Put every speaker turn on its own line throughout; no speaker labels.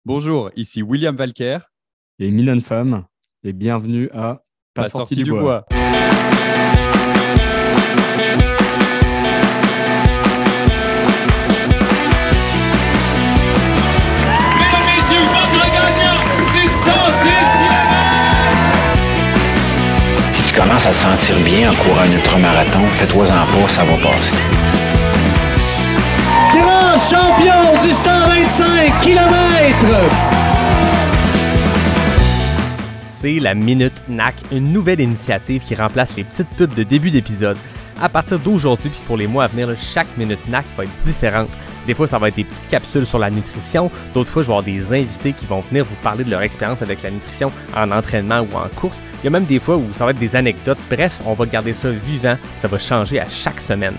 Bonjour, ici William Valker,
et Minan Femme, et bienvenue à Pas
la
sorti
sortie
du
du
bois.
bois.
Mesdames, messieurs, votre gagnant, c'est 110
Si tu commences à te sentir bien en courant un ultramarathon, fais-toi-en pas, ça va passer.
Grand champion du 125 km.
C'est la Minute NAC, une nouvelle initiative qui remplace les petites pubs de début d'épisode. À partir d'aujourd'hui puis pour les mois à venir, chaque Minute NAC va être différente. Des fois, ça va être des petites capsules sur la nutrition. D'autres fois, je vais avoir des invités qui vont venir vous parler de leur expérience avec la nutrition en entraînement ou en course. Il y a même des fois où ça va être des anecdotes. Bref, on va garder ça vivant. Ça va changer à chaque semaine.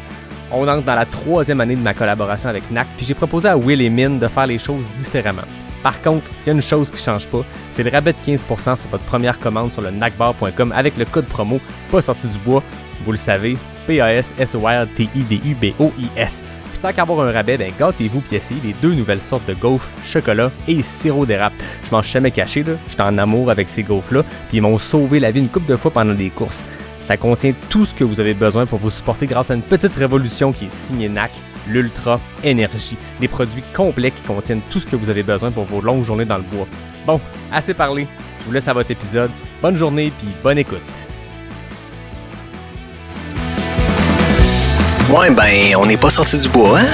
On entre dans la 3e année de ma collaboration avec NAC, puis j'ai proposé à Will et Min de faire les choses différemment. Par contre, s'il y a une chose qui ne change pas, c'est le rabais de 15% sur votre première commande sur le nacbar.com avec le code promo Pas sorti du bois. Vous le savez, PASSORTIDUBOIS. Puis tant qu'avoir un rabais, gâtez-vous puis essayez les 2 nouvelles sortes de gaufres, chocolat et sirop d'érable. Je m'en suis jamais caché, là. J'étais en amour avec ces gaufres-là, puis ils m'ont sauvé la vie une couple de fois pendant des courses. Ça contient tout ce que vous avez besoin pour vous supporter grâce à une petite révolution qui est signée NAC, l'Ultra Énergie. Des produits complets qui contiennent tout ce que vous avez besoin pour vos longues journées dans le bois. Bon, assez parlé. Je vous laisse à votre épisode. Bonne journée puis bonne écoute.
Ouais, ben, on n'est pas sorti du bois, hein?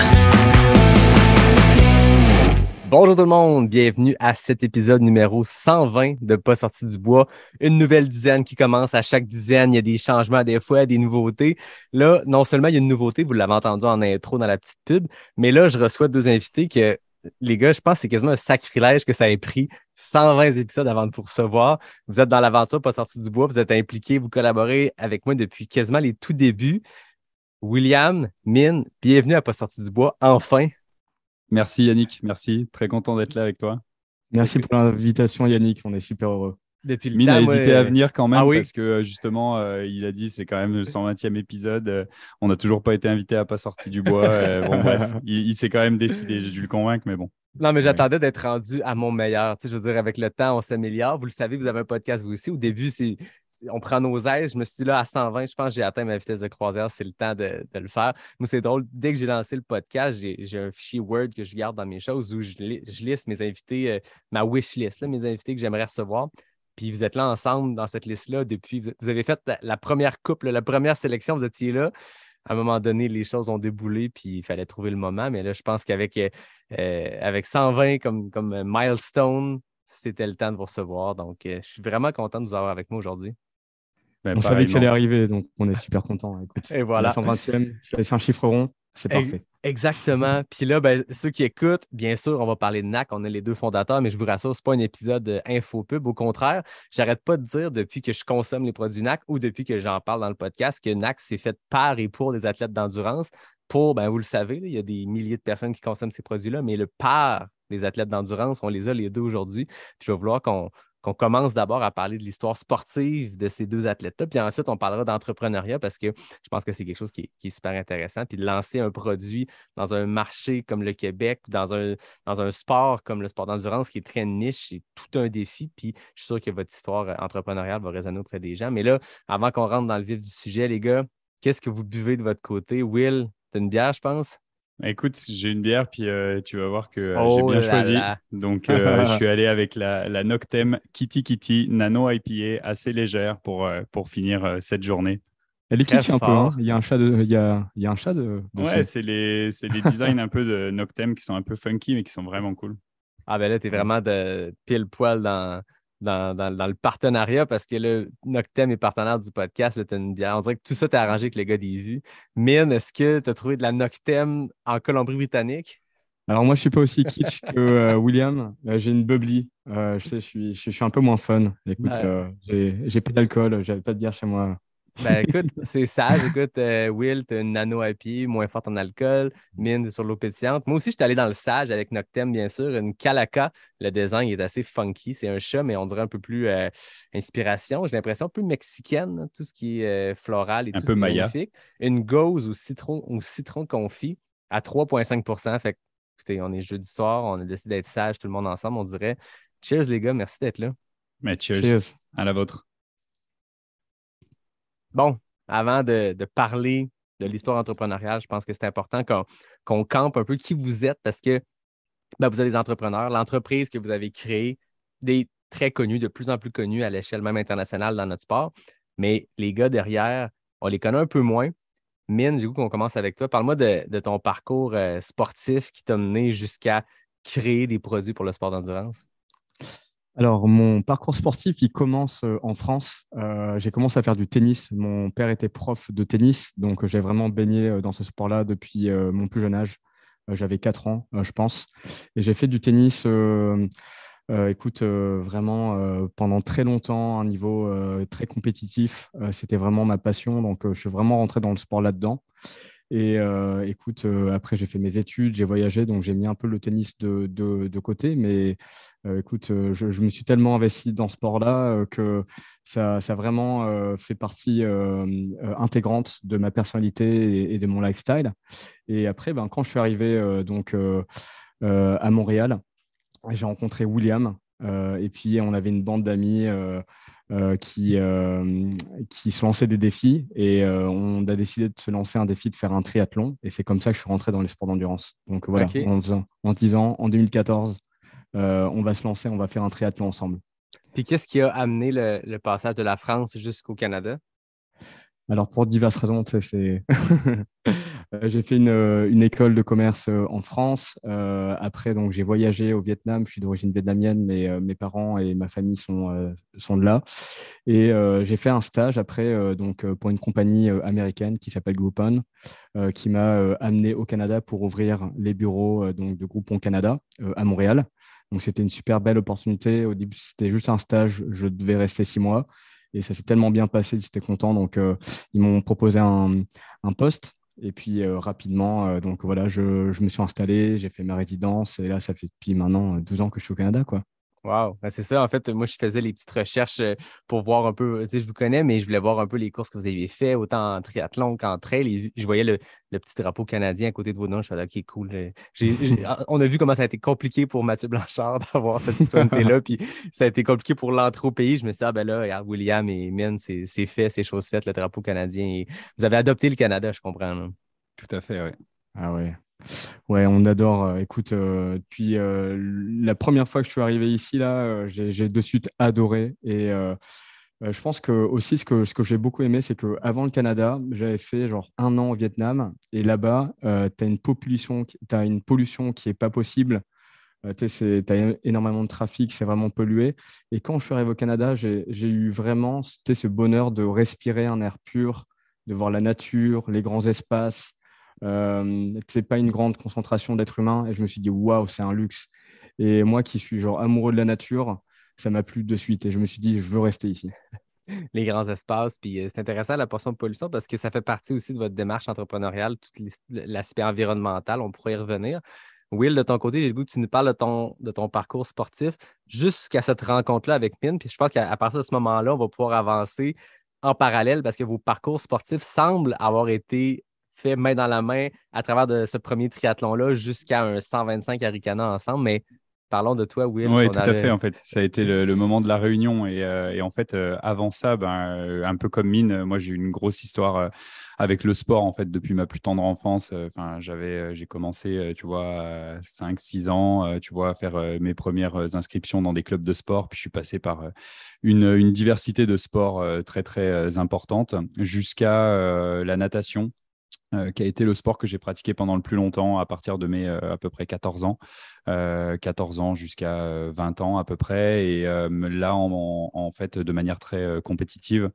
Bonjour tout le monde, bienvenue à cet épisode numéro 120 de Pas sorti du bois. Une nouvelle dizaine qui commence. À chaque dizaine, il y a des changements des fois, des nouveautés. Là, non seulement il y a une nouveauté, vous l'avez entendu en intro dans la petite pub, mais là, je reçois 2 invités que, les gars, je pense que c'est quasiment un sacrilège que ça ait pris 120 épisodes avant de vous recevoir. Vous êtes dans l'aventure Pas sorti du bois, vous êtes impliqués, vous collaborez avec moi depuis quasiment les tout débuts. William, Min, bienvenue à Pas sorti du bois, enfin.
Merci Yannick, merci, très content d'être là avec toi.
Merci pour l'invitation, Yannick. On est super heureux.
Depuis le
Mine a
temps,
hésité à venir quand même
Ah oui?
parce que justement, il a dit c'est quand même le 120e épisode. On n'a toujours pas été invité à Pas sorti du bois. Bon bref, il s'est quand même décidé, j'ai dû le convaincre, mais bon.
Non, mais j'attendais d'être rendu à mon meilleur. Tu sais, je veux dire, avec le temps, on s'améliore. Vous le savez, vous avez un podcast vous aussi. Au début, on prend nos aises. Je me suis dit là, à 120, je pense que j'ai atteint ma vitesse de croisière. C'est le temps de le faire. Moi, c'est drôle. Dès que j'ai lancé le podcast, j'ai un fichier Word que je garde dans mes choses où je liste mes invités, ma wish list, là, mes invités que j'aimerais recevoir. Puis vous êtes là ensemble dans cette liste-là depuis. Vous avez fait la première couple, la première sélection, vous étiez là. À un moment donné, les choses ont déboulé, puis il fallait trouver le moment. Mais là, je pense qu'avec 120 comme milestone, c'était le temps de vous recevoir. Donc, je suis vraiment content de vous avoir avec moi aujourd'hui.
Ben,
On savait que ça allait
pareillement.
arriver, donc on est super content. Écoute,
Et voilà.
la 120e, c'est un chiffre rond, c'est parfait.
Exactement. Puis là, ceux qui écoutent, bien sûr, on va parler de NAC. On est les 2 fondateurs, mais je vous rassure, ce n'est pas un épisode info-pub. Au contraire, j'arrête pas de dire depuis que je consomme les produits NAC ou depuis que j'en parle dans le podcast que NAC, c'est fait par et pour les athlètes d'endurance. Vous le savez, là, il y a des milliers de personnes qui consomment ces produits-là, mais le par les athlètes d'endurance, on les a les 2 aujourd'hui. Puis je vais vouloir qu'on commence d'abord à parler de l'histoire sportive de ces 2 athlètes-là. Puis ensuite, on parlera d'entrepreneuriat parce que je pense que c'est quelque chose qui est super intéressant. Puis de lancer un produit dans un marché comme le Québec, dans un sport comme le sport d'endurance qui est très niche, c'est tout un défi. Puis je suis sûr que votre histoire entrepreneuriale va résonner auprès des gens. Mais là, avant qu'on rentre dans le vif du sujet, les gars, qu'est-ce que vous buvez de votre côté? Will, tu as une bière, je pense?
Écoute, j'ai une bière, puis tu vas voir que j'ai
Oh
bien
là
choisi.
là.
Donc, je suis allé avec la Noctem Kitty Kitty Nano IPA, assez légère pour finir cette journée.
Elle est
Très
kitsch un peu,
fort.
hein. Il y a un chat il y a un chat
Ouais,
dessus.
c'est les designs un peu de Noctem qui sont un peu funky, mais qui sont vraiment cool.
Ah ben là, tu es vraiment de pile poil dans le partenariat parce que là, Noctem est partenaire du podcast. Tu as une bière. On dirait que tout ça t'est arrangé avec le gars des vues. Mine, est-ce que tu as trouvé de la Noctem en Colombie-Britannique?
Alors moi, je suis pas aussi kitsch que William. J'ai une bubbly. Je sais, je suis un peu moins fun. Écoute,
Ben,
j'ai pas d'alcool, j'avais pas de bière chez moi.
écoute, c'est sage. Écoute, Will, tu as une nano IPA moins forte en alcool. Mine, t'es sur l'eau pétillante. Moi aussi, je suis allé dans le sage avec Noctem, bien sûr. Une Calaca. Le design est assez funky. C'est un chat, mais on dirait un peu plus inspiration. J'ai l'impression plus mexicaine, hein, tout ce qui est floral et
Un
tout,
peu
c'est
Maya.
magnifique. Une gauze au citron confit à 3,5 %. Fait que Écoutez, on est jeudi soir, on a décidé d'être sage tout le monde ensemble, on dirait. Cheers les gars, merci d'être là.
Mais cheers.
Cheers.
À la vôtre.
Bon, avant de parler de l'histoire entrepreneuriale, je pense que c'est important qu'on campe un peu qui vous êtes parce que vous êtes des entrepreneurs. L'entreprise que vous avez créée, des très connus, de plus en plus connus à l'échelle même internationale dans notre sport. Mais les gars derrière, on les connaît un peu moins. Mine, du coup, qu'on commence avec toi. Parle-moi de ton parcours sportif qui t'a mené jusqu'à créer des produits pour le sport d'endurance.
Alors, mon parcours sportif, il commence en France. J'ai commencé à faire du tennis. Mon père était prof de tennis, donc j'ai vraiment baigné dans ce sport-là depuis mon plus jeune âge. J'avais 4 ans, je pense. Et j'ai fait du tennis, vraiment pendant très longtemps, à un niveau très compétitif. C'était vraiment ma passion, donc je suis vraiment rentré dans le sport là-dedans. Et après, j'ai fait mes études, j'ai voyagé, donc j'ai mis un peu le tennis de côté. Mais je me suis tellement investi dans ce sport-là que ça a vraiment fait partie intégrante de ma personnalité et de mon lifestyle. Et après, quand je suis arrivé à Montréal, j'ai rencontré William. Et puis, on avait une bande d'amis qui se lançaient des défis. Et on a décidé de se lancer un défi de faire un triathlon. Et c'est comme ça que je suis rentré dans les sports d'endurance. Donc voilà,
Okay.
en 10 ans, en 2014, on va se lancer, on va faire un triathlon ensemble.
Puis qu'est-ce qui a amené le passage de la France jusqu'au Canada?
Alors, pour diverses raisons, j'ai fait une école de commerce en France. Après, donc, j'ai voyagé au Vietnam. Je suis d'origine vietnamienne, mais mes parents et ma famille sont de là. Et j'ai fait un stage après pour une compagnie américaine qui s'appelle Groupon, qui m'a amené au Canada pour ouvrir les bureaux de Groupon Canada à Montréal. Donc, c'était une super belle opportunité. Au début, c'était juste un stage. Je devais rester 6 mois. Et ça s'est tellement bien passé, j'étais content. Donc, ils m'ont proposé un poste. Et puis, rapidement, je me suis installé, j'ai fait ma résidence. Et là, ça fait depuis maintenant 12 ans que je suis au Canada, quoi.
Wow, c'est ça. En fait, moi, je faisais les petites recherches pour voir un peu. Tu sais, je vous connais, mais je voulais voir un peu les courses que vous aviez faites, autant en triathlon qu'en trail. Et je voyais le petit drapeau canadien à côté de vos noms. Je suis là, OK, cool. On a vu comment ça a été compliqué pour Mathieu Blanchard d'avoir cette citoyenneté-là. Puis ça a été compliqué pour l'entrée au pays. Je me suis dit, là, regarde, William et Mine, c'est fait, c'est chose faite, le drapeau canadien. Et vous avez adopté le Canada, je comprends. Là.
Tout à fait, oui.
Ah ouais. Ouais, on adore. Puis la première fois que je suis arrivé ici, là, j'ai de suite adoré. Et je pense que aussi ce que j'ai beaucoup aimé, c'est qu'avant le Canada, j'avais fait genre 1 an au Vietnam. Et là-bas, tu as une pollution qui n'est pas possible. Tu as énormément de trafic, c'est vraiment pollué. Et quand je suis arrivé au Canada, j'ai eu vraiment ce bonheur de respirer un air pur, de voir la nature, les grands espaces. C'est pas une grande concentration d'êtres humains et je me suis dit waouh, c'est un luxe. Et moi qui suis genre amoureux de la nature, ça m'a plu de suite et je me suis dit je veux rester ici.
Les grands espaces, puis c'est intéressant la portion de pollution parce que ça fait partie aussi de votre démarche entrepreneuriale, tout l'aspect environnemental, on pourrait y revenir. Will, de ton côté, j'ai le goût que tu nous parles de ton parcours sportif jusqu'à cette rencontre-là avec Mine, puis je pense qu'à partir de ce moment-là, on va pouvoir avancer en parallèle parce que vos parcours sportifs semblent avoir été fait main dans la main à travers de ce premier triathlon-là jusqu'à un 125 à Ricana ensemble. Mais parlons de toi, Will.
Oui, tout à fait. En fait, ça a été le moment de la réunion. Et en fait, avant ça, un peu comme Mine, moi, j'ai eu une grosse histoire avec le sport, en fait, depuis ma plus tendre enfance. J'ai commencé, tu vois, à 5-6 ans, tu vois, à faire mes premières inscriptions dans des clubs de sport. Puis, je suis passé par une diversité de sports très, très importante jusqu'à la natation. Qui a été le sport que j'ai pratiqué pendant le plus longtemps à partir de mes à peu près 14 ans. 14 ans jusqu'à 20 ans à peu près. Et là, en fait, de manière très compétitive,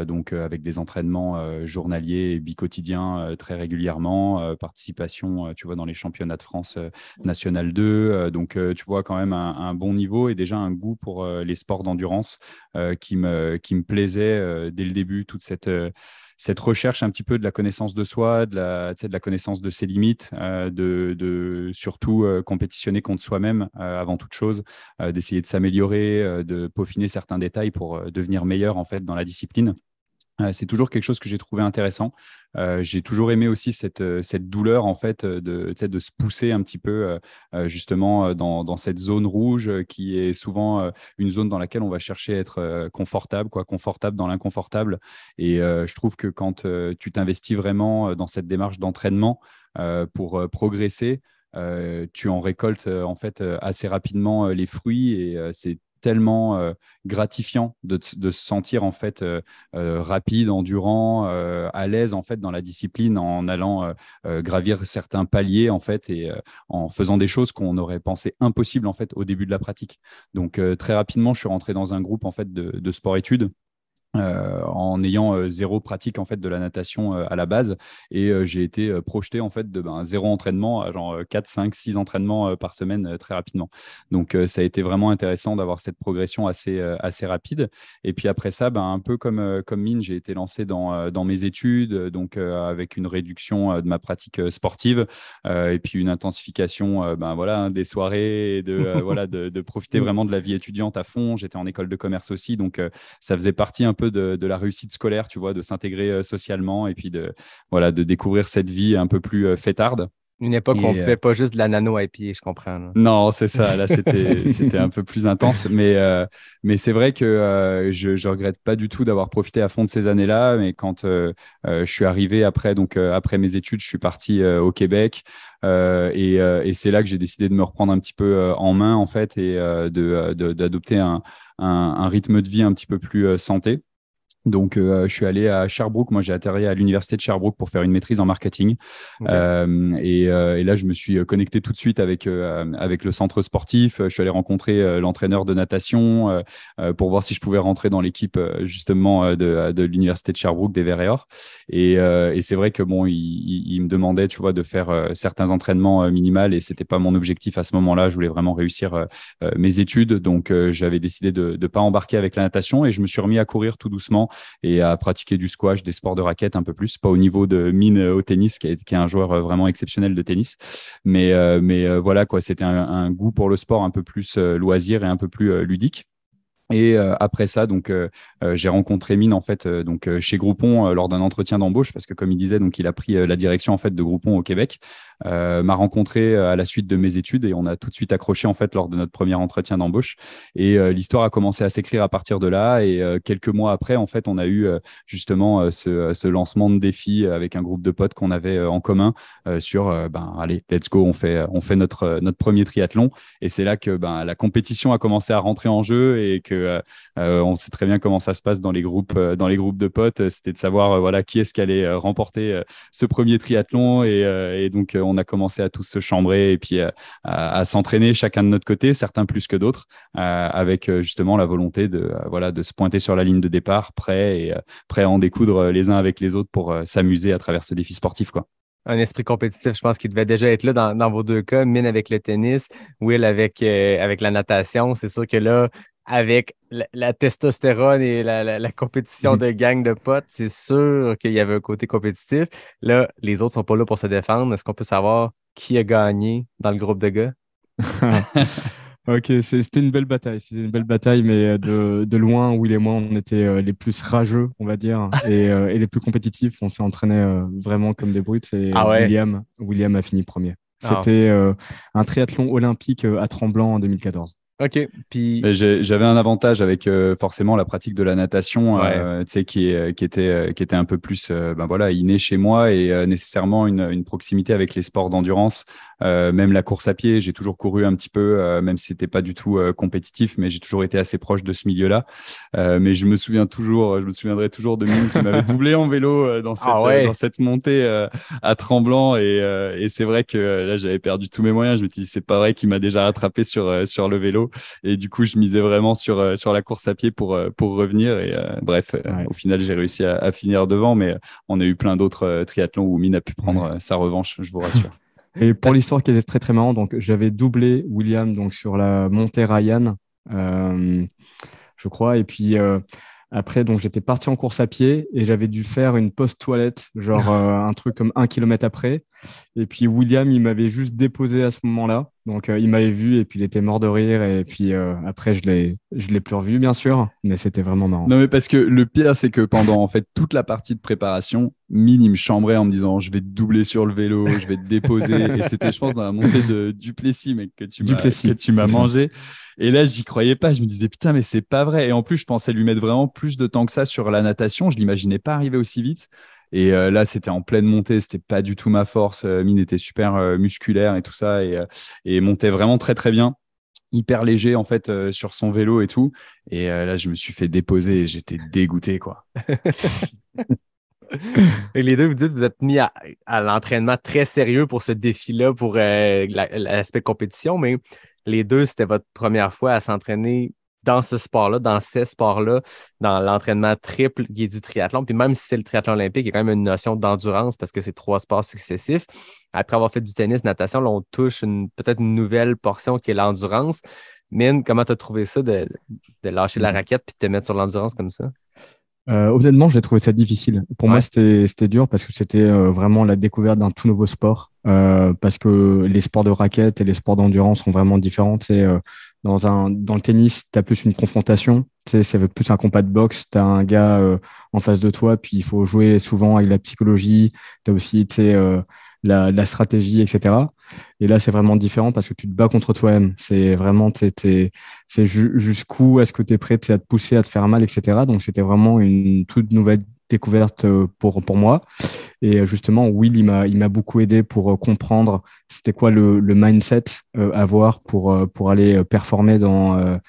donc avec des entraînements journaliers et bi-quotidiens très régulièrement, participation, tu vois, dans les championnats de France National 2. Donc, tu vois, quand même un bon niveau et déjà un goût pour les sports d'endurance qui me plaisait dès le début, toute cette recherche un petit peu de la connaissance de soi, de la connaissance de ses limites, de surtout compétitionner contre soi-même avant toute chose, d'essayer de s'améliorer, de peaufiner certains détails pour devenir meilleur en fait dans la discipline. C'est toujours quelque chose que j'ai trouvé intéressant. J'ai toujours aimé aussi cette douleur en fait de se pousser un petit peu justement dans cette zone rouge qui est souvent une zone dans laquelle on va chercher à être confortable dans l'inconfortable. Et je trouve que quand tu t'investis vraiment dans cette démarche d'entraînement pour progresser, tu en récoltes en fait assez rapidement les fruits et c'est tellement gratifiant de se sentir en fait rapide, endurant, à l'aise en fait dans la discipline en allant gravir certains paliers en fait et en faisant des choses qu'on aurait pensé impossibles en fait au début de la pratique. Donc très rapidement, je suis rentré dans un groupe en fait de sport-études. En ayant zéro pratique en fait de la natation à la base et j'ai été projeté en fait de zéro entraînement à genre 4, 5, 6 entraînements par semaine très rapidement. Donc ça a été vraiment intéressant d'avoir cette progression assez rapide. Et puis après ça, un peu comme Mine, j'ai été lancé dans mes études, donc avec une réduction de ma pratique sportive et puis une intensification voilà, des soirées et de profiter vraiment de la vie étudiante à fond. J'étais en école de commerce aussi, donc ça faisait partie un peu de la réussite scolaire, tu vois, de s'intégrer socialement et puis de découvrir cette vie un peu plus fêtarde.
Une époque où on ne pouvait pas juste de la nano à pied, je comprends. Là.
Non, c'est ça. Là, c'était un peu plus intense. Mais c'est vrai que je ne regrette pas du tout d'avoir profité à fond de ces années-là. Mais quand je suis arrivé après mes études, je suis parti au Québec. Et c'est là que j'ai décidé de me reprendre un petit peu en main, en fait, et d'adopter un rythme de vie un petit peu plus santé. Donc, je suis allé à Sherbrooke. Moi, j'ai atterri à l'université de Sherbrooke pour faire une maîtrise en marketing. Okay. Et là, je me suis connecté tout de suite avec le centre sportif. Je suis allé rencontrer l'entraîneur de natation pour voir si je pouvais rentrer dans l'équipe justement de l'université de Sherbrooke des Verts et Or. Et c'est vrai que bon, il me demandait, tu vois, de faire certains entraînements minimales et c'était pas mon objectif à ce moment-là. Je voulais vraiment réussir mes études. Donc, j'avais décidé de ne pas embarquer avec la natation et je me suis remis à courir tout doucement et à pratiquer du squash, des sports de raquette un peu plus, pas au niveau de Mine au tennis, qui est un joueur vraiment exceptionnel de tennis. Mais voilà, quoi, c'était un goût pour le sport un peu plus loisir et un peu plus ludique. Et après ça, donc j'ai rencontré Mine en fait chez Groupon lors d'un entretien d'embauche parce que comme il disait, donc il a pris la direction en fait de Groupon au Québec. M'a rencontré à la suite de mes études et on a tout de suite accroché en fait lors de notre premier entretien d'embauche. Et l'histoire a commencé à s'écrire à partir de là. Et quelques mois après, en fait, on a eu justement ce lancement de défi avec un groupe de potes qu'on avait en commun sur allez, let's go, on fait notre premier triathlon. Et c'est là que la compétition a commencé à rentrer en jeu et que on sait très bien comment ça se passe dans les groupes de potes. C'était de savoir voilà qui est-ce qui allait remporter ce premier triathlon et donc on a commencé à tous se chambrer et puis à s'entraîner chacun de notre côté, certains plus que d'autres, avec justement la volonté de se pointer sur la ligne de départ, prêt à en découdre les uns avec les autres pour s'amuser à travers ce défi sportif, quoi.
Un esprit compétitif, je pense qu'il devait déjà être là dans vos deux cas, Mine avec le tennis, Will avec la natation. C'est sûr que là, avec la testostérone et la compétition de gang de potes, c'est sûr qu'il y avait un côté compétitif. Là, les autres sont pas là pour se défendre. Est-ce qu'on peut savoir qui a gagné dans le groupe de gars?
Ok, c'était une belle bataille. C'était une belle bataille, mais de loin, Will et moi, on était les plus rageux, on va dire, et les plus compétitifs. On s'est entraînés vraiment comme des brutes. Et William a fini premier. C'était un triathlon olympique à Tremblant en 2014.
OK. Puis
j'avais un avantage avec forcément la pratique de la natation, qui était un peu plus inné chez moi et nécessairement une proximité avec les sports d'endurance. Même la course à pied, j'ai toujours couru un petit peu, même si c'était pas du tout compétitif, mais j'ai toujours été assez proche de ce milieu-là. Mais je me souviendrai toujours de Mine qui m'avait doublé en vélo dans cette montée à Tremblant et c'est vrai que là j'avais perdu tous mes moyens. Je me dis c'est pas vrai qu'il m'a déjà rattrapé sur le vélo et du coup je misais vraiment sur la course à pied pour revenir et au final j'ai réussi à finir devant, mais on a eu plein d'autres triathlons où Mine a pu prendre sa revanche, je vous rassure.
Et pour l'histoire qui était très très marrant, donc j'avais doublé William donc sur la montée Ryan, je crois, et puis après donc j'étais parti en course à pied et j'avais dû faire une pause toilette, genre un truc comme 1 kilomètre après, et puis William il m'avait juste déposé à ce moment-là Donc, il m'avait vu et puis il était mort de rire. Et puis après, je l'ai plus revu, bien sûr, mais c'était vraiment marrant.
Non, mais parce que le pire, c'est que pendant en fait toute la partie de préparation, Mine, il me chambrait en me disant je vais te doubler sur le vélo, je vais te déposer. Et c'était, je pense, dans la montée de Duplessis, mec, que tu m'as mangé. Et là, j'y croyais pas. Je me disais putain, mais c'est pas vrai. Et en plus, je pensais lui mettre vraiment plus de temps que ça sur la natation. Je l'imaginais pas arriver aussi vite. Et là, c'était en pleine montée, c'était pas du tout ma force. Mine était super musculaire et tout ça, et montait vraiment très très bien, hyper léger en fait sur son vélo et tout. Et là, je me suis fait déposer et j'étais dégoûté, quoi.
Et les deux, vous dites que vous êtes mis à l'entraînement très sérieux pour ce défi-là, pour l'aspect compétition, mais les deux, c'était votre première fois à s'entraîner dans ce sport-là, dans ces sports-là, dans l'entraînement triple qui est du triathlon. Puis même si c'est le triathlon olympique, il y a quand même une notion d'endurance parce que c'est 3 sports successifs. Après avoir fait du tennis, natation, là, on touche peut-être une nouvelle portion qui est l'endurance. Mine, comment tu as trouvé ça de lâcher la raquette puis de te mettre sur l'endurance comme ça?
Honnêtement, j'ai trouvé ça difficile. Pour moi, c'était dur parce que c'était vraiment la découverte d'un tout nouveau sport. Parce que les sports de raquette et les sports d'endurance sont vraiment différents. Dans le tennis, tu as plus une confrontation. C'est plus un combat de boxe. Tu as un gars en face de toi, puis il faut jouer souvent avec la psychologie. Tu as aussi la stratégie, etc. Et là, c'est vraiment différent parce que tu te bats contre toi-même. C'est vraiment, jusqu'où est-ce que tu es prêt à te pousser, à te faire mal, etc. Donc, c'était vraiment une toute nouvelle découverte pour moi. Et justement, Will, il m'a beaucoup aidé pour comprendre c'était quoi le mindset à avoir pour aller performer dans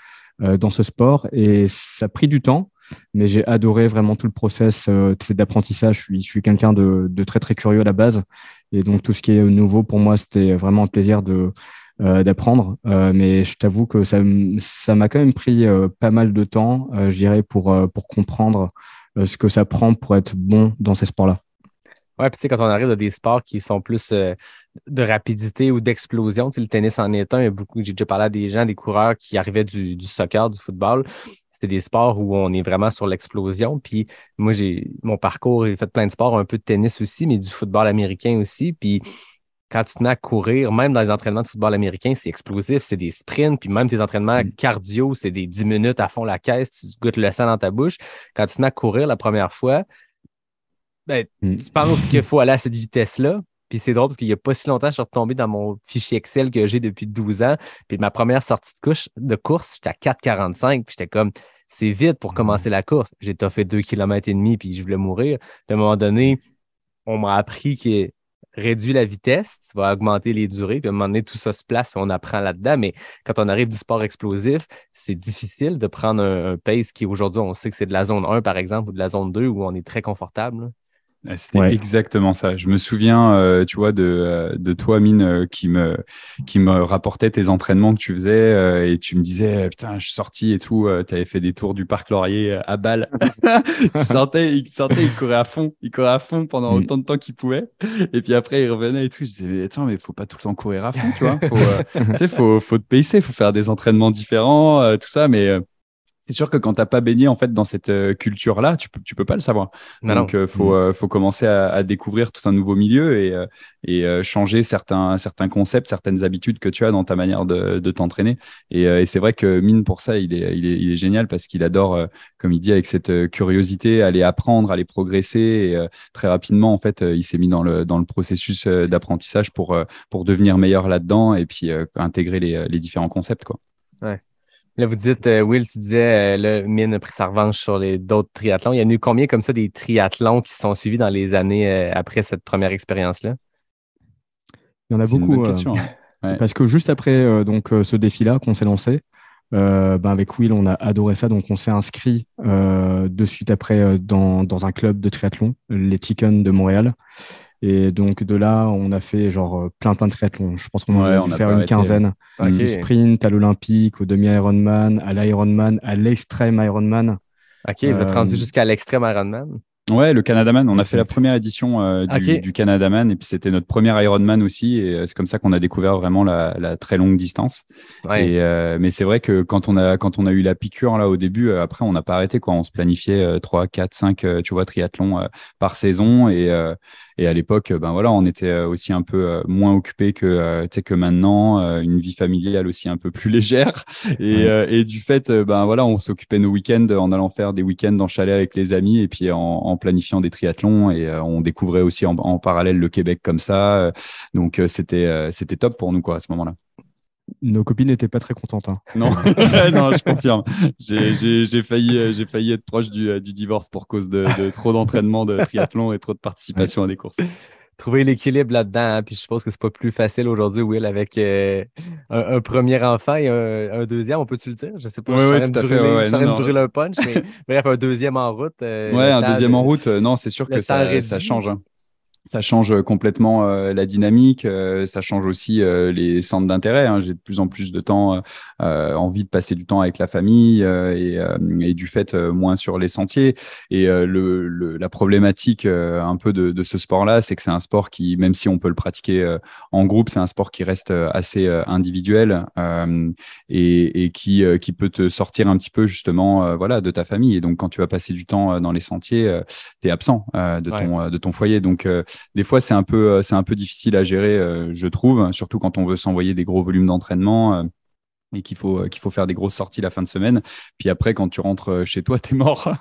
ce sport. Et ça a pris du temps, mais j'ai adoré vraiment tout le process d'apprentissage. Je suis quelqu'un de très, très curieux à la base. Et donc, tout ce qui est nouveau pour moi, c'était vraiment un plaisir d'apprendre. Mais je t'avoue que ça m'a quand même pris pas mal de temps, je dirais, pour comprendre ce que ça prend pour être bon dans ces sports-là.
Ouais, puis tu sais, quand on arrive à des sports qui sont plus de rapidité ou d'explosion, tu sais, le tennis en est un. Il y a j'ai déjà parlé à des gens, des coureurs qui arrivaient du soccer, du football. C'était des sports où on est vraiment sur l'explosion. Puis moi, mon parcours, j'ai fait plein de sports, un peu de tennis aussi, mais du football américain aussi. Puis quand tu te mets à courir, même dans les entraînements de football américain, c'est explosif, c'est des sprints, puis même tes entraînements cardio, c'est des 10 minutes à fond la caisse, tu goûtes le sang dans ta bouche. Quand tu te mets à courir la première fois, tu penses qu'il faut aller à cette vitesse-là. Puis c'est drôle parce qu'il n'y a pas si longtemps, je suis retombé dans mon fichier Excel que j'ai depuis 12 ans. Puis ma première sortie de course, j'étais à 4,45. Puis j'étais comme, c'est vite pour commencer la course. J'ai fait 2,5 km puis je voulais mourir. Puis à un moment donné, on m'a appris que réduit la vitesse, tu vas augmenter les durées. Puis à un moment donné, tout ça se place et on apprend là-dedans. Mais quand on arrive du sport explosif, c'est difficile de prendre un pace qui aujourd'hui, on sait que c'est de la zone 1 par exemple ou de la zone 2 où on est très confortable, là.
C'était exactement ça. Je me souviens, tu vois, de toi, Mine, qui me rapportait tes entraînements que tu faisais et tu me disais, putain, je suis sorti et tout. Tu avais fait des tours du Parc Laurier à balle. Il courait à fond pendant autant de temps qu'il pouvait. Et puis après, il revenait et tout. Je disais, attends, mais il faut pas tout le temps courir à fond, tu vois. Faut te pacer, faut faire des entraînements différents, tout ça. Mais c'est sûr que quand tu n'as pas baigné en fait dans cette culture-là, tu peux pas le savoir. Donc, faut commencer à découvrir tout un nouveau milieu et changer certains concepts, certaines habitudes que tu as dans ta manière de t'entraîner. Et c'est vrai que Mine, pour ça, il est génial parce qu'il adore, comme il dit, avec cette curiosité, aller apprendre, aller progresser. Et très rapidement, en fait, il s'est mis dans le processus d'apprentissage pour devenir meilleur là-dedans et puis intégrer les différents concepts, quoi.
Ouais. Là, vous dites, Will, tu disais, Mine a pris sa revanche sur d'autres triathlons. Il y en a eu combien comme ça des triathlons qui se sont suivis dans les années après cette première expérience-là?
Il y en a beaucoup.
C'est une bonne question. Ouais.
Parce que juste après ce défi-là qu'on s'est lancé, avec Will, on a adoré ça. Donc, on s'est inscrit de suite après dans un club de triathlon, les Chicken de Montréal. Et donc, de là, on a fait genre plein de triathlons. Je pense qu'on a dû faire une quinzaine. Du sprint à l'Olympique, au demi-Ironman, à l'Ironman, à l'extrême Ironman.
OK, vous êtes rendu jusqu'à l'extrême Ironman?
Ouais, le Canadaman. On a fait la première édition du Canadaman et puis c'était notre premier Ironman aussi. Et c'est comme ça qu'on a découvert vraiment la très longue distance.
Ouais.
Mais c'est vrai que quand on a eu la piqûre là au début, après on n'a pas arrêté quoi. On se planifiait 3, 4, 5 tu vois, triathlons par saison et à l'époque, ben voilà, on était aussi un peu moins occupés tu sais, que maintenant, une vie familiale aussi un peu plus légère. Et du fait, ben voilà, on s'occupait nos week-ends en allant faire des week-ends en chalet avec les amis et puis en planifiant des triathlons. Et on découvrait aussi en parallèle le Québec comme ça. Donc c'était top pour nous quoi à ce moment-là.
Nos copines n'étaient pas très contentes. Hein.
Non, non, je confirme. J'ai failli être proche du divorce pour cause de trop d'entraînement de triathlon et trop de participation à des courses.
Trouver l'équilibre là-dedans. Hein, puis je suppose que c'est pas plus facile aujourd'hui, Will, avec un premier enfant et un deuxième, on peut-tu le dire? Je sais pas.
Oui, tout à fait.
Je suis en train de brûler un punch, mais bref, un deuxième en route.
Ouais, un deuxième en route. Non, c'est sûr que ça change. Hein. Ça change complètement la dynamique, ça change aussi les centres d'intérêt. Hein. J'ai de plus en plus de temps, envie de passer du temps avec la famille et du fait moins sur les sentiers. Et la problématique un peu de ce sport-là, c'est que c'est un sport qui, même si on peut le pratiquer en groupe, c'est un sport qui reste assez individuel et qui peut te sortir un petit peu justement voilà, de ta famille. Et donc, quand tu vas passer du temps dans les sentiers, tu es absent de ton foyer. Donc, des fois, c'est un peu difficile à gérer, je trouve, surtout quand on veut s'envoyer des gros volumes d'entraînement et qu'il faut faire des grosses sorties la fin de semaine. Puis après, quand tu rentres chez toi, t'es mort.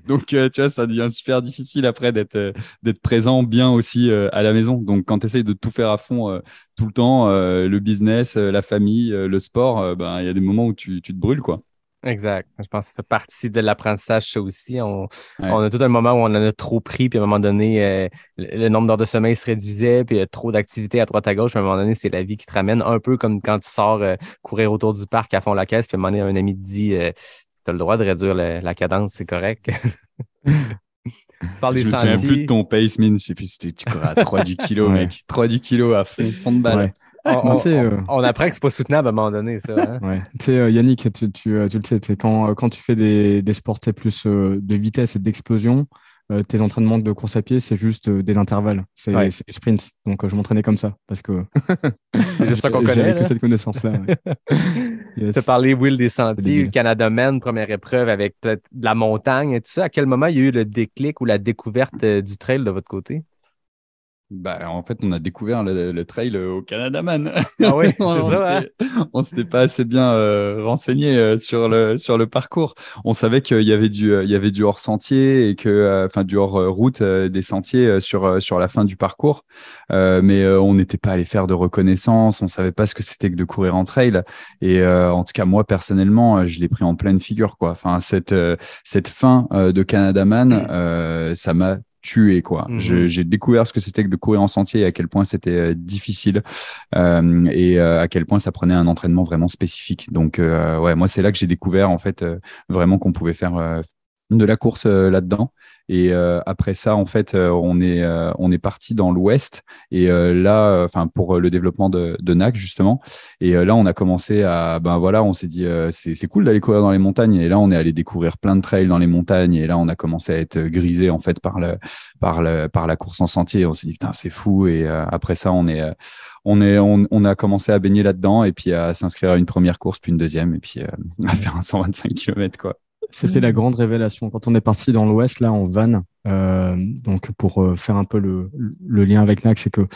Donc, tu vois, ça devient super difficile après d'être présent bien aussi à la maison. Donc, quand tu essayes de tout faire à fond tout le temps, le business, la famille, le sport, ben, y a des moments où tu te brûles, quoi.
Exact. Je pense que ça fait partie de l'apprentissage, ça aussi. On a tout un moment où on en a trop pris, puis à un moment donné, le nombre d'heures de sommeil se réduisait, puis il y a trop d'activités à droite à gauche. Puis à un moment donné, c'est la vie qui te ramène, un peu comme quand tu sors courir autour du parc à fond la caisse, puis à un moment donné, un ami te dit tu as le droit de réduire la cadence, c'est correct. Tu parles des
Je me souviens plus de ton pace, Mine. Je sais plus si tu courais à 3 du kilo, mec. 3 du kilo à fond de balle.
Ouais.
On apprend que c'est pas soutenable à un moment donné, ça. Hein?
Ouais. Tu sais, Yannick, tu le sais, quand tu fais des sports plus de vitesse et d'explosion, tes entraînements de course à pied, c'est juste des intervalles, c'est des sprints. Donc, je m'entraînais comme ça parce que
c'est juste ça qu'on connaît.
J'avais que cette connaissance-là. Ouais.
Yes. Tu as parlé, Will, des sentiers, le Canadaman, première épreuve avec peut-être de la montagne et tout ça. À quel moment il y a eu le déclic ou la découverte du trail de votre côté?
Bah, en fait, on a découvert le trail au Canadaman.
Ah oui, c'est ça.
On s'était pas assez bien renseigné sur le parcours. On savait qu'il y avait du hors sentier et que, enfin, du hors route, des sentiers sur la fin du parcours. Mais on n'était pas allé faire de reconnaissance. On savait pas ce que c'était que de courir en trail. Et en tout cas, moi personnellement, je l'ai pris en pleine figure, quoi. Enfin, cette fin de Canadaman, ça m'a tué, quoi. J'ai découvert ce que c'était que de courir en sentier et à quel point c'était difficile et à quel point ça prenait un entraînement vraiment spécifique. Donc ouais, moi c'est là que j'ai découvert en fait vraiment qu'on pouvait faire de la course là-dedans. Et après ça, en fait, on est parti dans l'Ouest et là, enfin pour le développement de NAC justement. Et là, on a commencé ben voilà, on s'est dit c'est cool d'aller courir dans les montagnes. Et là, on est allé découvrir plein de trails dans les montagnes. Et là, on a commencé à être grisé en fait par la course en sentier. On s'est dit putain, c'est fou. Et après ça, on a commencé à baigner là-dedans et puis à s'inscrire à une première course, puis une deuxième, et puis à faire un 125 km quoi.
C'était la grande révélation. Quand on est parti dans l'Ouest, là, en van, donc pour faire un peu le lien avec NAC, c'est que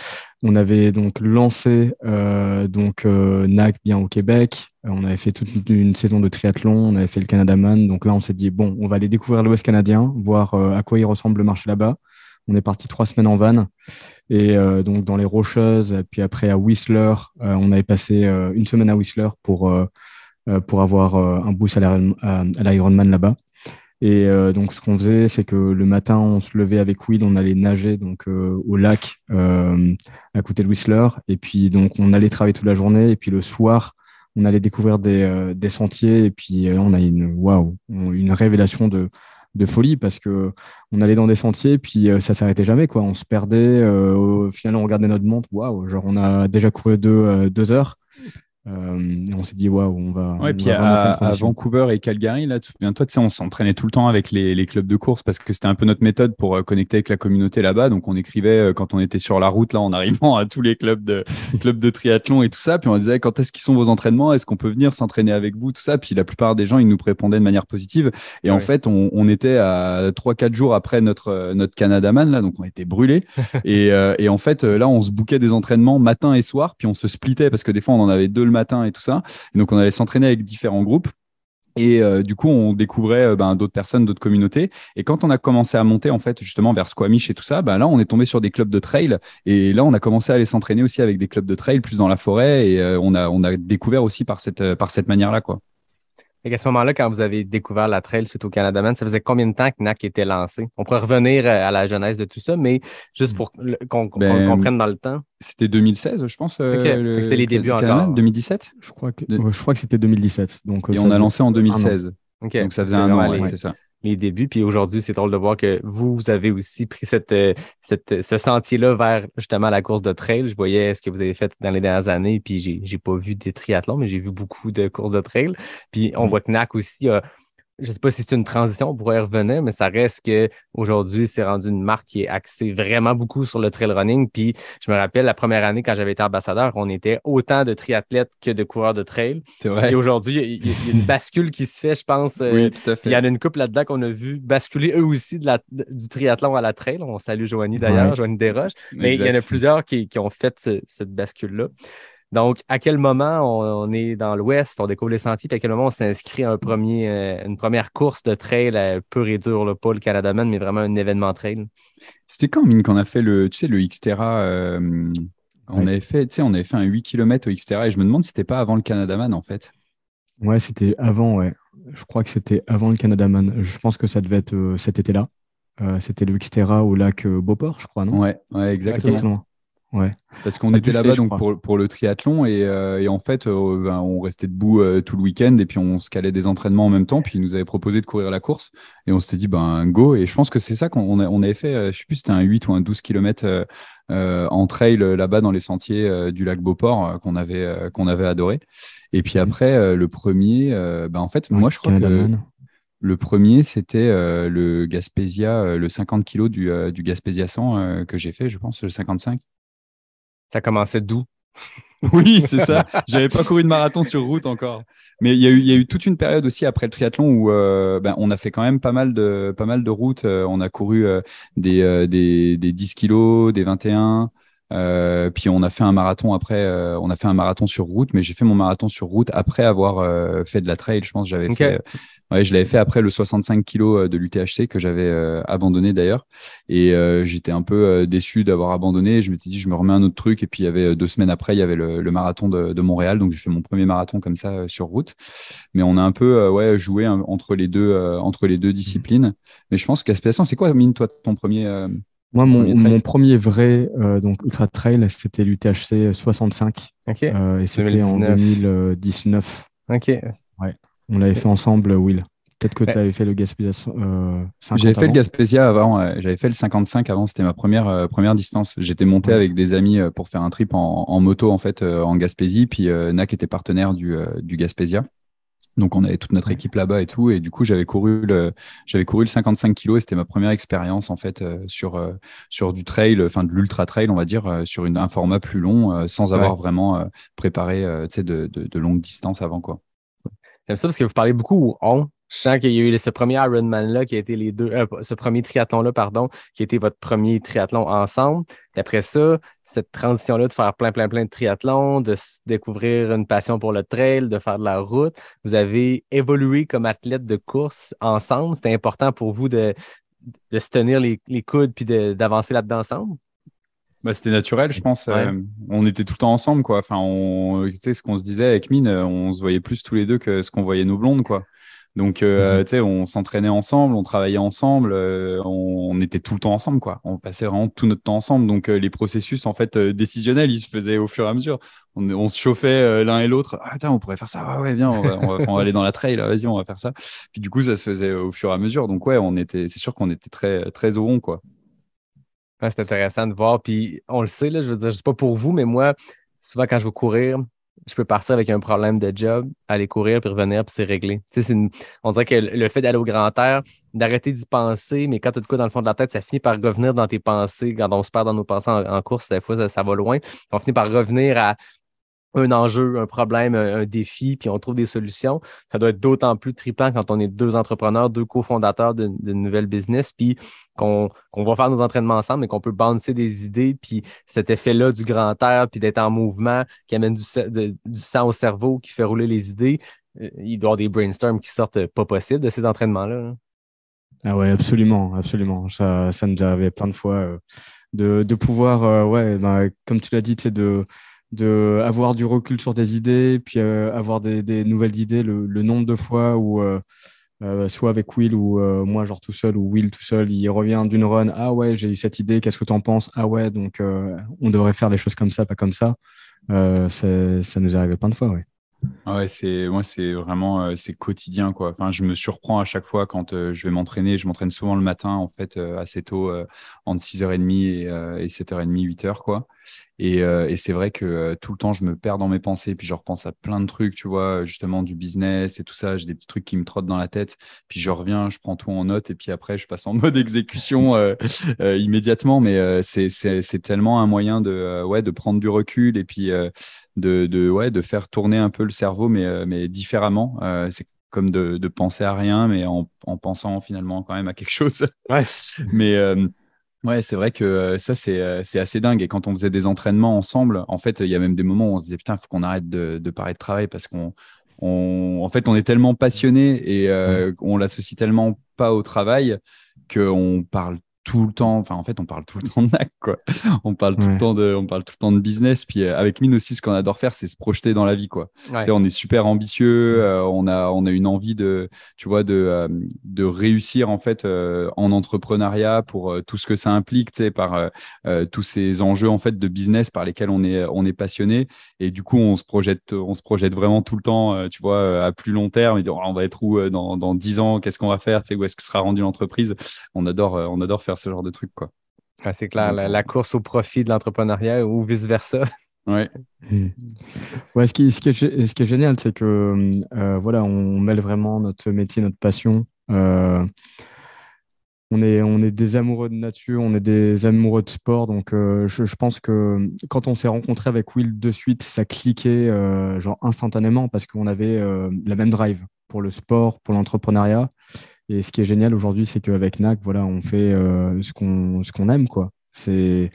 on avait donc lancé NAC bien au Québec. On avait fait toute une saison de triathlon. On avait fait le Canadaman. Donc là, on s'est dit, bon, on va aller découvrir l'Ouest canadien, voir à quoi il ressemble le marché là-bas. On est parti 3 semaines en van. Et donc dans les Rocheuses, puis après à Whistler, on avait passé une semaine à Whistler pour avoir un boost à l'Ironman là-bas. Et donc, ce qu'on faisait, c'est que le matin, on se levait avec Will, on allait nager donc, au lac à côté de Whistler. Et puis, donc, on allait travailler toute la journée. Et puis, le soir, on allait découvrir des sentiers. Et puis, là, on a une révélation de folie parce que on allait dans des sentiers, puis ça s'arrêtait jamais, quoi. On se perdait. Au final, on regardait notre montre. Waouh, genre, on a déjà couru 2 heures. Et on s'est dit, waouh, on va,
Ouais,
on
puis
va vraiment faire une
à
transition.
Vancouver et Calgary, là, souviens-toi, tu sais, on s'entraînait tout le temps avec les clubs de course parce que c'était un peu notre méthode pour connecter avec la communauté là-bas. Donc, on écrivait quand on était sur la route, là, en arrivant à tous les clubs de triathlon et tout ça. Puis on disait, quand est-ce qu'ils sont vos entraînements? Est-ce qu'on peut venir s'entraîner avec vous? Tout ça. Puis la plupart des gens, ils nous répondaient de manière positive. Et
Ah
en
oui.
fait, on était à 3-4 jours après notre Canadaman, là, donc on était brûlés. Et en fait, là, on se bookait des entraînements matin et soir. Puis on se splittait parce que des fois, on en avait 2 le matin et tout ça. Et donc, on allait s'entraîner avec différents groupes. Et du coup, on découvrait d'autres personnes, d'autres communautés. Et quand on a commencé à monter, en fait, justement, vers Squamish et tout ça, là, on est tombé sur des clubs de trail. Et là, on a commencé à aller s'entraîner aussi avec des clubs de trail, plus dans la forêt. Et on a découvert aussi par cette manière-là, quoi.
Et à ce moment-là, quand vous avez découvert la trail suite au Canada Man, ça faisait combien de temps que NAC était lancé? On pourrait revenir à la genèse de tout ça, mais juste pour qu'on le
Ben,
comprenne dans le temps.
C'était 2016, je pense,
OK. Fait que c'était les débuts
Canadaman,
encore.
2017.
Je crois que c'était 2017. Donc,
Et
ça
on a
faisait
lancé en
1 an.
2016.
OK.
Donc, ça faisait
C'était
1
vraiment
an, ouais,
les,
c'est ça.
les débuts. Puis aujourd'hui, c'est drôle de voir que vous avez aussi pris ce sentier-là vers justement la course de trail. Je voyais ce que vous avez fait dans les dernières années, puis j'ai pas vu des triathlons, mais j'ai vu beaucoup de courses de trail. Puis on voit que NAC aussi a. Je ne sais pas si c'est une transition, on pourrait y revenir, mais ça reste qu'aujourd'hui, c'est rendu une marque qui est axée vraiment beaucoup sur le trail running. Puis je me rappelle, la première année, quand j'avais été ambassadeur, on était autant de triathlètes que de coureurs de trail.
C'est vrai.
Et aujourd'hui, il y a une bascule qui se fait, je pense.
Oui, tout à
Puis il y en
fait.
a une couple là-dedans qu'on a vu basculer eux aussi du triathlon à la trail. On salue Joanie d'ailleurs,
Ouais.
Joanie Desroches. Mais il y en a
Exact.
plusieurs qui ont fait cette bascule-là. Donc, à quel moment on est dans l'Ouest, on découvre les sentiers, puis à quel moment on s'inscrit à une première course de trail pur et dur, là, pas le Canada Man, mais vraiment un événement trail?
C'était quand, mine, qu'on a fait tu sais, le Xterra. On
Ouais.
avait fait, tu sais, on avait fait un 8 km au Xterra et je me demande si c'était pas avant le Canadaman, en fait.
Ouais, c'était avant, ouais. Je crois que c'était avant le Canada Man. Je pense que ça devait être cet été-là. C'était le Xterra au lac Beauport, je crois, non?
Ouais,
C'était pas
exactement.
très loin. Ouais.
Parce qu'on
À
était
Duflay,
là-bas
je
donc
crois.
pour le triathlon et en fait on restait debout tout le week-end et puis on se calait des entraînements en même temps puis ils nous avaient proposé de courir la course et on s'était dit go et je pense que c'est ça on avait fait je sais plus si c'était un 8 ou un 12 km en trail là-bas dans les sentiers du lac Beauport qu'on avait adoré et puis après le premier en fait
Ouais,
moi je crois
Canada
que
Man.
le premier c'était le Gaspésia le 50 kg du Gaspésia 100 que j'ai fait je pense le 55.
Ça commençait d'où?
Oui, c'est ça. J'avais pas couru de marathon sur route encore. Mais il y a eu toute une période aussi après le triathlon où on a fait quand même pas mal de routes. On a couru des 10 kilos, des 21. Puis on a fait un marathon après. On a fait un marathon sur route, mais j'ai fait mon marathon sur route après avoir fait de la trail. Je pense que j'avais
OK.
fait. Ouais, je l'avais fait après le 65 kilos de l'UTHC que j'avais abandonné d'ailleurs. Et j'étais un peu déçu d'avoir abandonné. Je m'étais dit, je me remets un autre truc. Et puis, il y avait 2 semaines après, il y avait le marathon de Montréal. Donc, j'ai fait mon premier marathon comme ça sur route. Mais on a un peu joué entre les deux disciplines. Mais je pense qu'Aspiration, c'est quoi, Mine, toi, ton premier,
Moi,
premier trail?
mon premier vrai donc ultra trail, c'était l'UTHC 65
OK.
et c'était en
2019.
2019.
OK.
Ouais. On l'avait fait ensemble, Will. Peut-être que
Ouais.
tu avais fait le Gaspésia 50
J'avais fait le
avant.
Gaspésia avant, j'avais fait le 55 avant, c'était ma première distance. J'étais monté
Ouais.
avec des amis pour faire un trip en moto en fait en Gaspésie, puis NAC était partenaire du Gaspésia. Donc on avait toute notre
Ouais.
équipe là-bas et tout, et du coup j'avais couru le 55 kilos et c'était ma première expérience en fait sur du trail, enfin de l'ultra trail on va dire, sur un format plus long, sans avoir vraiment préparé tu sais, de longues distances avant quoi.
J'aime ça parce que vous parlez beaucoup on. Je sens qu'il y a eu ce premier Ironman-là qui a été ce premier triathlon-là, pardon, qui a été votre premier triathlon ensemble. Et après ça, cette transition-là de faire plein de triathlons, de découvrir une passion pour le trail, de faire de la route, vous avez évolué comme athlète de course ensemble. C'était important pour vous de se tenir les coudes puis d'avancer là-dedans ensemble?
C'était naturel, je pense.
Ouais.
On était tout le temps ensemble, quoi. Enfin, tu sais, ce qu'on se disait avec Mine, on se voyait plus tous les deux que ce qu'on voyait nos blondes, quoi. Donc, tu sais, on s'entraînait ensemble, on travaillait ensemble, on était tout le temps ensemble, quoi. On passait vraiment tout notre temps ensemble. Donc, les processus, en fait, décisionnels, ils se faisaient au fur et à mesure. On se chauffait l'un et l'autre. Ah, attends, on pourrait faire ça. Ouais, viens, on va aller dans la trail, là, vas-y, on va faire ça. Puis, du coup, ça se faisait au fur et à mesure. Donc, ouais, c'est sûr qu'on était très, très au rond, quoi.
Ouais, c'est intéressant de voir. Puis on le sait, là, je veux dire, je sais pas pour vous, mais moi, souvent quand je vais courir, je peux partir avec un problème de job, aller courir, puis revenir, puis c'est réglé. Tu sais, on dirait que le fait d'aller au grand air, d'arrêter d'y penser, mais quand tu as de quoi dans le fond de la tête, ça finit par revenir dans tes pensées. Quand on se perd dans nos pensées en course, des fois, ça va loin. On finit par revenir à un enjeu, un problème, un défi, puis on trouve des solutions. Ça doit être d'autant plus trippant quand on est deux entrepreneurs, deux cofondateurs d'une nouvelle business, puis qu'on va faire nos entraînements ensemble et qu'on peut bouncer des idées, puis cet effet-là du grand air, puis d'être en mouvement, qui amène du sang au cerveau, qui fait rouler les idées. Il doit y avoir des brainstorms qui sortent pas possibles de ces entraînements-là. Là.
Ah ouais, absolument, absolument. Ça nous est arrivé plein de fois de pouvoir, comme tu l'as dit, de avoir du recul sur des idées, puis avoir des nouvelles idées, le nombre de fois où soit avec Will ou moi genre tout seul ou Will tout seul, il revient d'une run, ah ouais j'ai eu cette idée, qu'est-ce que tu en penses, ah ouais donc on devrait faire les choses comme ça, pas comme ça. Ça nous est arrivé plein de fois, ouais.
Ouais, c'est vraiment c'est quotidien quoi. Enfin, je me surprends à chaque fois quand je vais m'entraîner. Je m'entraîne souvent le matin en fait assez tôt entre 6h30 et 7h30, 8h quoi. Et c'est vrai que tout le temps je me perds dans mes pensées puis je repense à plein de trucs, tu vois, justement du business et tout ça. J'ai des petits trucs qui me trottent dans la tête. Puis je reviens, je prends tout en note et puis après je passe en mode exécution immédiatement. Mais c'est tellement un moyen de prendre du recul et puis de faire tourner un peu le cerveau, mais différemment. C'est comme de penser à rien, mais en pensant finalement quand même à quelque chose.
Ouais.
Mais ouais, c'est vrai que ça, c'est assez dingue. Et quand on faisait des entraînements ensemble, en fait, il y a même des moments où on se disait, putain, il faut qu'on arrête de parler de travail parce en fait, on est tellement passionné et on l'associe tellement pas au travail qu'on parle tout le temps, enfin en fait on parle tout le temps de NAC quoi. On parle tout le temps de business. Puis avec Mine aussi, ce qu'on adore faire, c'est se projeter dans la vie quoi.
Ouais.
Tu sais, on est super ambitieux, on a une envie de réussir en fait en entrepreneuriat pour tout ce que ça implique, tu sais, par tous ces enjeux en fait de business par lesquels on est passionné. Et du coup on se projette vraiment tout le temps, tu vois, à plus long terme. Et dire, on va être où dans 10 ans, qu'est-ce qu'on va faire, tu sais, où est-ce que sera rendue l'entreprise. On adore faire ce genre de truc quoi.
Ouais, c'est clair, la course au profit de l'entrepreneuriat ou vice-versa.
Ouais.
Ouais, ce qui est génial, c'est que voilà, on mêle vraiment notre métier, notre passion. On est des amoureux de nature, on est des amoureux de sport. Donc, je pense que quand on s'est rencontré avec Will de suite, ça cliquait genre instantanément parce qu'on avait la même drive pour le sport, pour l'entrepreneuriat. Et ce qui est génial aujourd'hui, c'est qu'avec NAC, voilà, on fait ce qu'on aime, quoi. C'est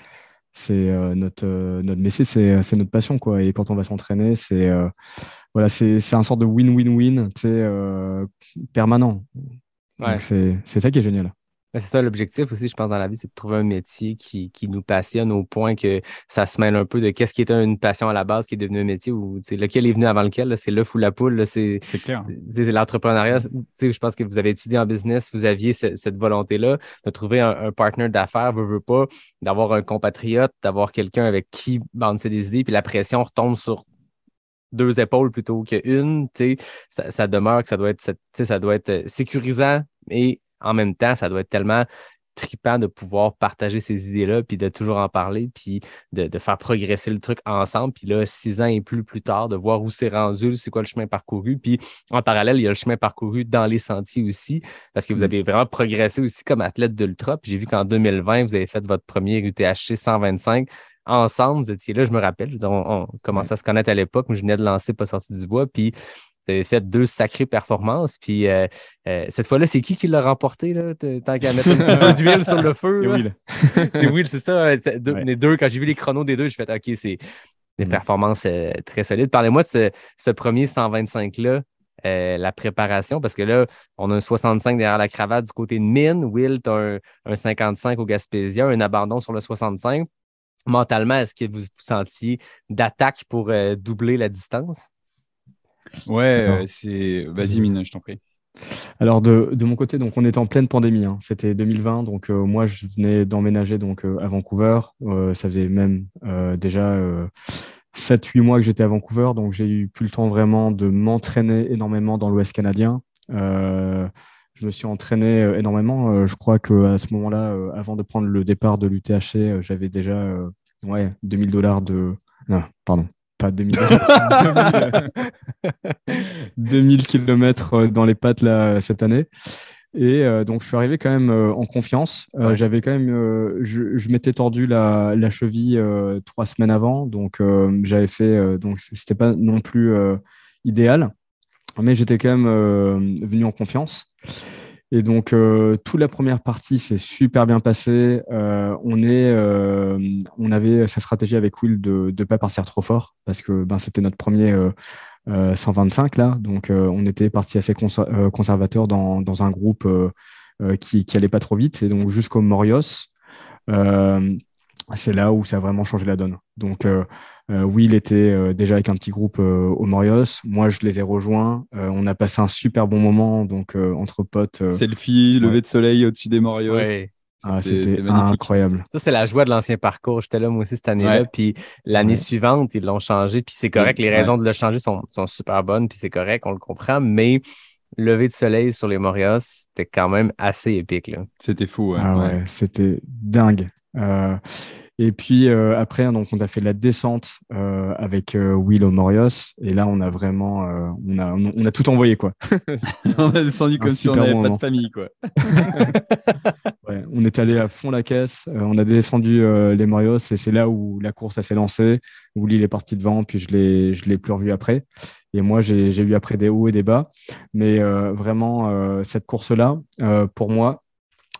notre métier, c'est notre passion, quoi. Et quand on va s'entraîner, voilà, c'est un sorte de win-win-win, tu sais, permanent.
Ouais.
Donc c'est ça qui est génial.
C'est ça l'objectif aussi, je pense, dans la vie, c'est de trouver un métier qui nous passionne au point que ça se mêle un peu de qu'est-ce qui était une passion à la base qui est devenu un métier ou lequel est venu avant lequel, là, c'est l'œuf ou la poule. Là, c'est
clair.
C'est l'entrepreneuriat. Je pense que vous avez étudié en business, vous aviez cette volonté-là de trouver un partner d'affaires, veut pas, d'avoir un compatriote, d'avoir quelqu'un avec qui bouncer des idées, puis la pression retombe sur deux épaules plutôt qu'une. Ça demeure que ça doit être sécurisant et en même temps, ça doit être tellement trippant de pouvoir partager ces idées-là, puis de toujours en parler, puis de faire progresser le truc ensemble. Puis là, 6 ans et plus tard, de voir où c'est rendu, c'est quoi le chemin parcouru. Puis en parallèle, il y a le chemin parcouru dans les sentiers aussi, parce que vous avez vraiment progressé aussi comme athlète d'ultra. Puis j'ai vu qu'en 2020, vous avez fait votre premier UTHC 125. Ensemble, vous étiez là, je me rappelle, on commençait à se connaître à l'époque, mais je venais de lancer Pas sorti du bois, puis vous avez fait 2 sacrées performances. Puis cette fois-là, c'est qui l'a remporté, là, tant qu'à mettre un petit peu d'huile sur le feu? Will. C'est Will, c'est ça. Les deux, quand j'ai vu les chronos des deux, j'ai fait OK, c'est des performances très solides. Parlez-moi de ce premier 125-là, la préparation, parce que là, on a un 65 derrière la cravate du côté de Mine. Will, tu as un 55 au Gaspésia, un abandon sur le 65. Mentalement, est-ce que vous vous sentiez d'attaque pour doubler la distance?
Ouais, Vas-y, Mine, je t'en prie.
Alors, de mon côté, donc, on était en pleine pandémie. Hein. C'était 2020. Donc, moi, je venais d'emménager donc, à Vancouver. Ça faisait même déjà 7-8 mois que j'étais à Vancouver. Donc, j'ai eu plus le temps vraiment de m'entraîner énormément dans l'Ouest canadien. Je me suis entraîné énormément. Je crois qu'à ce moment-là, avant de prendre le départ de l'UTHC, j'avais déjà $2000 de... Non, pardon. pas 2000, 2000 km dans les pattes là, cette année. Et donc, je suis arrivé quand même en confiance. J'avais quand même, je m'étais tordu la cheville 3 semaines avant, donc j'avais fait, donc c'était pas non plus idéal, mais j'étais quand même venu en confiance. Et donc, toute la première partie s'est super bien passée. On avait sa stratégie avec Will de ne pas partir trop fort parce que c'était notre premier 125 là. Donc, on était parti assez conservateur dans un groupe qui allait pas trop vite. Et donc, jusqu'au Morios, c'est là où ça a vraiment changé la donne. Donc, Will était déjà avec un petit groupe au Morios. Moi, je les ai rejoints. On a passé un super bon moment donc, entre potes.
Selfie, lever de soleil au-dessus des Morios.
Ouais.
C'était incroyable.
Ça, c'est la joie de l'ancien parcours. J'étais là, moi aussi, cette année-là.
Ouais.
Puis l'année suivante, ils l'ont changé. Puis c'est correct. Les raisons de le changer sont super bonnes. Puis c'est correct, on le comprend. Mais lever de soleil sur les Morios, c'était quand même assez épique, là.
C'était fou.
C'était dingue. Et puis après, donc, on a fait la descente avec Will au Morios. Et là, on a vraiment on a tout envoyé, quoi.
On a descendu comme si on n'avait pas de famille, quoi.
On est allé à fond la caisse. On a descendu les Morios et c'est là où la course s'est lancée. Will il est parti devant, puis je l'ai plus revu après. Et moi, j'ai eu après des hauts et des bas. Mais vraiment, cette course-là, pour moi,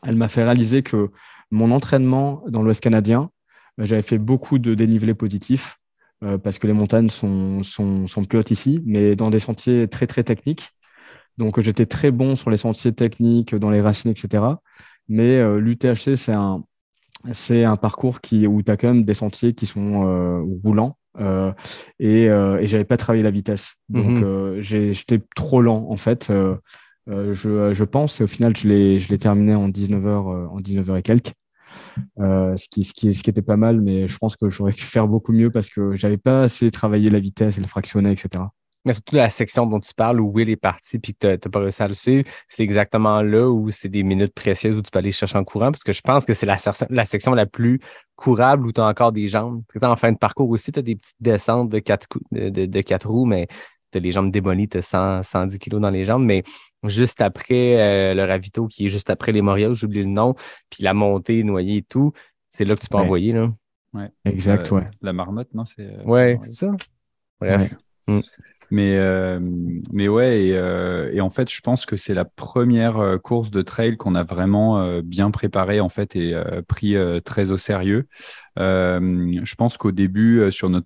elle m'a fait réaliser que mon entraînement dans l'Ouest canadien, j'avais fait beaucoup de dénivelé positif parce que les montagnes sont plus hautes ici, mais dans des sentiers très, très techniques. Donc, j'étais très bon sur les sentiers techniques, dans les racines, etc. Mais l'UTHC, c'est un parcours où tu as quand même des sentiers qui sont roulants et je n'avais pas travaillé la vitesse. Donc, j'étais trop lent, en fait. Je pense, et au final, je l'ai terminé en 19h et quelques. Ce qui était pas mal, mais je pense que j'aurais pu faire beaucoup mieux parce que j'avais pas assez travaillé la vitesse et le fractionné, etc.
Mais surtout la section dont tu parles où Will est parti puis que tu n'as pas réussi à le suivre, c'est exactement là où c'est des minutes précieuses où tu peux aller chercher en courant parce que je pense que c'est la section la plus courable où tu as encore des jambes. En fin de parcours aussi, tu as des petites descentes de 4 roues, mais tu as les jambes démolies, tu as 110 kilos dans les jambes, mais juste après le ravito qui est juste après les Morios, j'oublie le nom, puis la montée, noyée et tout, c'est là que tu peux envoyer. Là.
Ouais.
Exact, ouais.
La marmotte, non? C'est
ça. Bref.
Ouais.
Mais ouais, et en fait, je pense que c'est la première course de trail qu'on a vraiment bien préparée en fait et pris très au sérieux. Je pense qu'au début, sur nos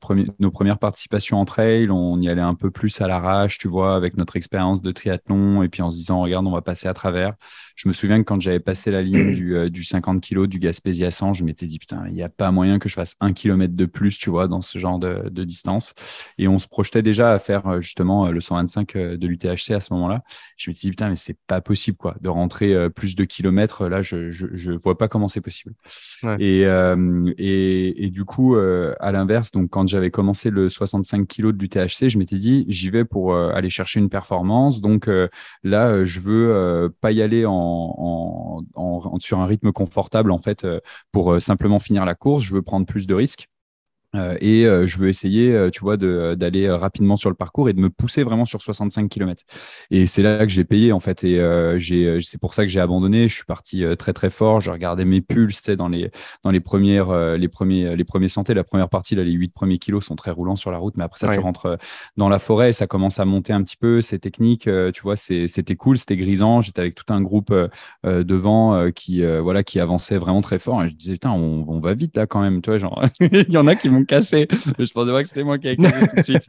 premières participations en trail, on y allait un peu plus à l'arrache, tu vois, avec notre expérience de triathlon, et puis en se disant, regarde, on va passer à travers. Je me souviens que quand j'avais passé la ligne du 50 kg du Gaspésie à 100, je m'étais dit, putain, il n'y a pas moyen que je fasse 1 kilomètre de plus, tu vois, dans ce genre de distance. Et on se projetait déjà à faire justement le 125 de l'UTHC à ce moment-là. Je m'étais dit, putain, mais c'est pas possible, quoi, de rentrer plus de kilomètres. Là, je vois pas comment c'est possible. Ouais. Et du coup, à l'inverse, donc quand j'avais commencé le 65 kg de l'UTHC, je m'étais dit, j'y vais pour aller chercher une performance. Donc là, je veux pas y aller sur un rythme confortable, en fait, pour simplement finir la course. Je veux prendre plus de risques. Et je veux essayer, tu vois, d'aller rapidement sur le parcours et de me pousser vraiment sur 65 km. Et c'est là que j'ai payé, en fait. Et c'est pour ça que j'ai abandonné. Je suis parti très, très fort. Je regardais mes pulses, tu sais, dans les premiers sentiers. La première partie, là, les 8 premiers kilos sont très roulants sur la route. Mais après ça, tu rentres dans la forêt et ça commence à monter un petit peu. C'est technique, tu vois, c'était cool, c'était grisant. J'étais avec tout un groupe devant qui avançait vraiment très fort. Et je disais, putain, on va vite là quand même. Tu vois, genre, il y en a qui m'ont cassé. Je pensais pas que c'était moi qui avais cassé tout de suite.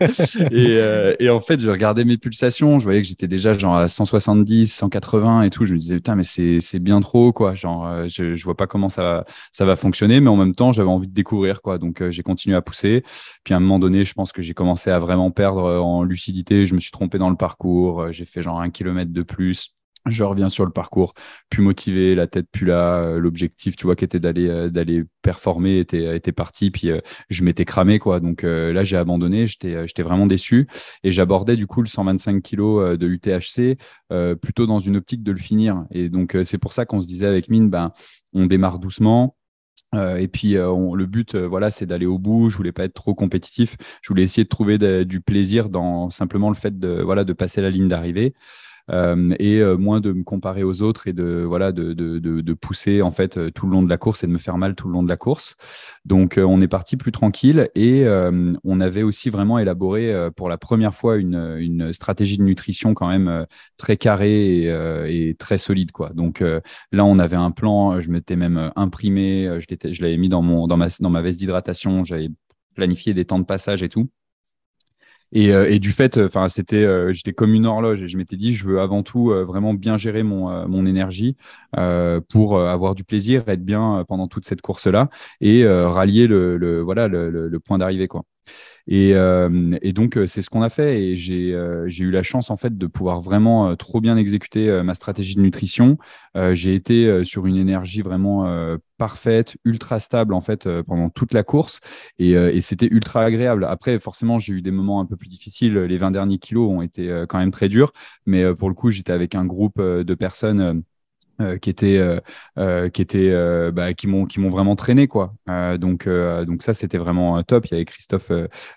Et en fait, je regardais mes pulsations. Je voyais que j'étais déjà genre à 170, 180 et tout. Je me disais, putain, mais c'est bien trop, quoi. Genre, je vois pas comment ça va fonctionner, mais en même temps, j'avais envie de découvrir, quoi. Donc, j'ai continué à pousser. Puis, à un moment donné, je pense que j'ai commencé à vraiment perdre en lucidité. Je me suis trompé dans le parcours. J'ai fait genre 1 kilomètre de plus. Je reviens sur le parcours, plus motivé, la tête plus là, l'objectif, tu vois, qui était d'aller performer était parti, puis je m'étais cramé, quoi. Donc là, j'ai abandonné, j'étais vraiment déçu et j'abordais du coup le 125 kg de l'UTHC plutôt dans une optique de le finir. Et donc c'est pour ça qu'on se disait avec Mine, on démarre doucement. Et puis, le but, voilà, c'est d'aller au bout. Je voulais pas être trop compétitif. Je voulais essayer de trouver du plaisir dans simplement le fait de passer la ligne d'arrivée. Et moins de me comparer aux autres et de pousser en fait tout le long de la course et de me faire mal tout le long de la course. Donc on est parti plus tranquille et on avait aussi vraiment élaboré pour la première fois une stratégie de nutrition quand même très carrée et très solide quoi. Donc là on avait un plan, je m'étais même imprimé, je l'avais mis dans ma veste d'hydratation, j'avais planifié des temps de passage et tout. Et du fait, j'étais comme une horloge et je m'étais dit, je veux avant tout vraiment bien gérer mon énergie pour avoir du plaisir, être bien pendant toute cette course-là et rallier le point d'arrivée, quoi. Et donc, c'est ce qu'on a fait. Et j'ai eu la chance, en fait, de pouvoir vraiment trop bien exécuter ma stratégie de nutrition. J'ai été sur une énergie vraiment parfaite, ultra stable, en fait, pendant toute la course. Et c'était ultra agréable. Après, forcément, j'ai eu des moments un peu plus difficiles. Les 20 derniers kilos ont été quand même très durs. Mais pour le coup, j'étais avec un groupe de personnes qui m'ont vraiment traîné quoi. Donc ça c'était vraiment top. Il y avait Christophe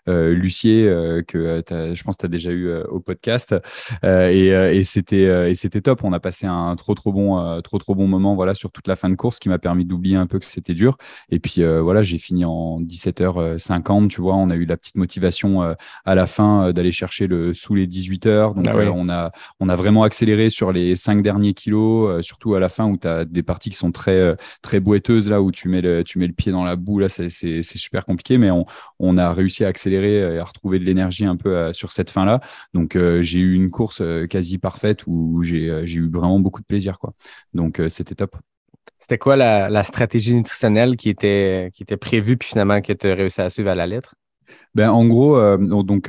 Lucier je pense que tu as déjà eu au podcast et c'était top. On a passé un trop bon moment voilà sur toute la fin de course qui m'a permis d'oublier un peu que c'était dur. Et puis voilà, j'ai fini en 17h50, tu vois, on a eu la petite motivation à la fin d'aller chercher sous les 18h. Donc on a vraiment accéléré sur les 5 derniers kilos, surtout à la fin où tu as des parties qui sont très, très boiteuses, là où tu mets le pied dans la boue, là c'est super compliqué, mais on a réussi à accélérer et à retrouver de l'énergie un peu sur cette fin-là. Donc j'ai eu une course quasi parfaite où j'ai eu vraiment beaucoup de plaisir, quoi. Donc c'était top.
C'était quoi la stratégie nutritionnelle qui était prévue puis finalement que tu as réussi à suivre à la lettre?
Ben, en gros,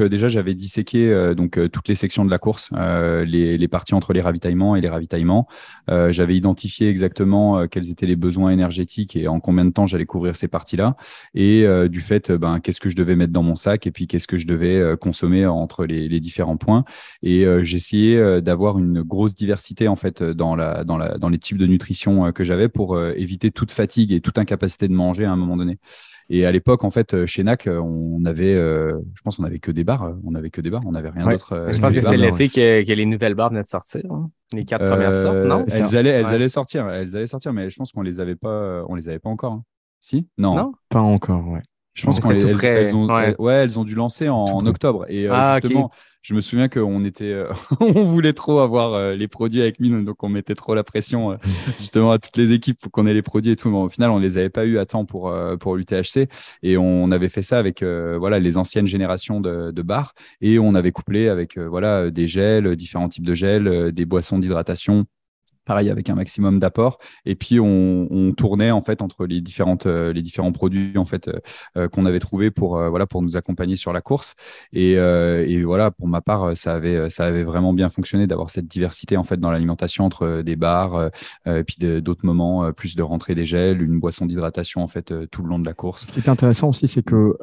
déjà, j'avais disséqué toutes les sections de la course, les parties entre les ravitaillements et les ravitaillements. J'avais identifié exactement quels étaient les besoins énergétiques et en combien de temps j'allais couvrir ces parties-là. Et du fait, qu'est-ce que je devais mettre dans mon sac et puis qu'est-ce que je devais consommer entre les différents points. Et j'essayais d'avoir une grosse diversité en fait dans les types de nutrition que j'avais pour éviter toute fatigue et toute incapacité de manger à un moment donné. Et à l'époque, en fait, chez NAC, on avait, je pense, on avait que des barres. On n'avait rien d'autre.
Je pense que c'était l'été que les nouvelles barres venaient de sortir. Hein. Les 4 premières sortes, non?
Elles allaient sortir, mais je pense qu'on les avait pas encore. Hein. Si? Non,
pas encore. Ouais.
Je pense qu'elles ont dû lancer en octobre. Et justement, okay. Je me souviens qu'on était, on voulait trop avoir les produits avec Mine, donc on mettait trop la pression justement à toutes les équipes pour qu'on ait les produits et tout. Mais au final, on les avait pas eu à temps pour l'UTHC et on avait fait ça avec les anciennes générations de bars et on avait couplé avec des gels, différents types de gels, des boissons d'hydratation. Pareil, avec un maximum d'apport. Et puis, on tournait en fait entre les différents produits en fait qu'on avait trouvés pour nous accompagner sur la course. Et voilà, pour ma part, ça avait vraiment bien fonctionné d'avoir cette diversité en fait dans l'alimentation entre des bars, et puis d'autres moments, plus de rentrée des gels, une boisson d'hydratation en fait tout le long de la course.
Ce qui est intéressant aussi, c'est que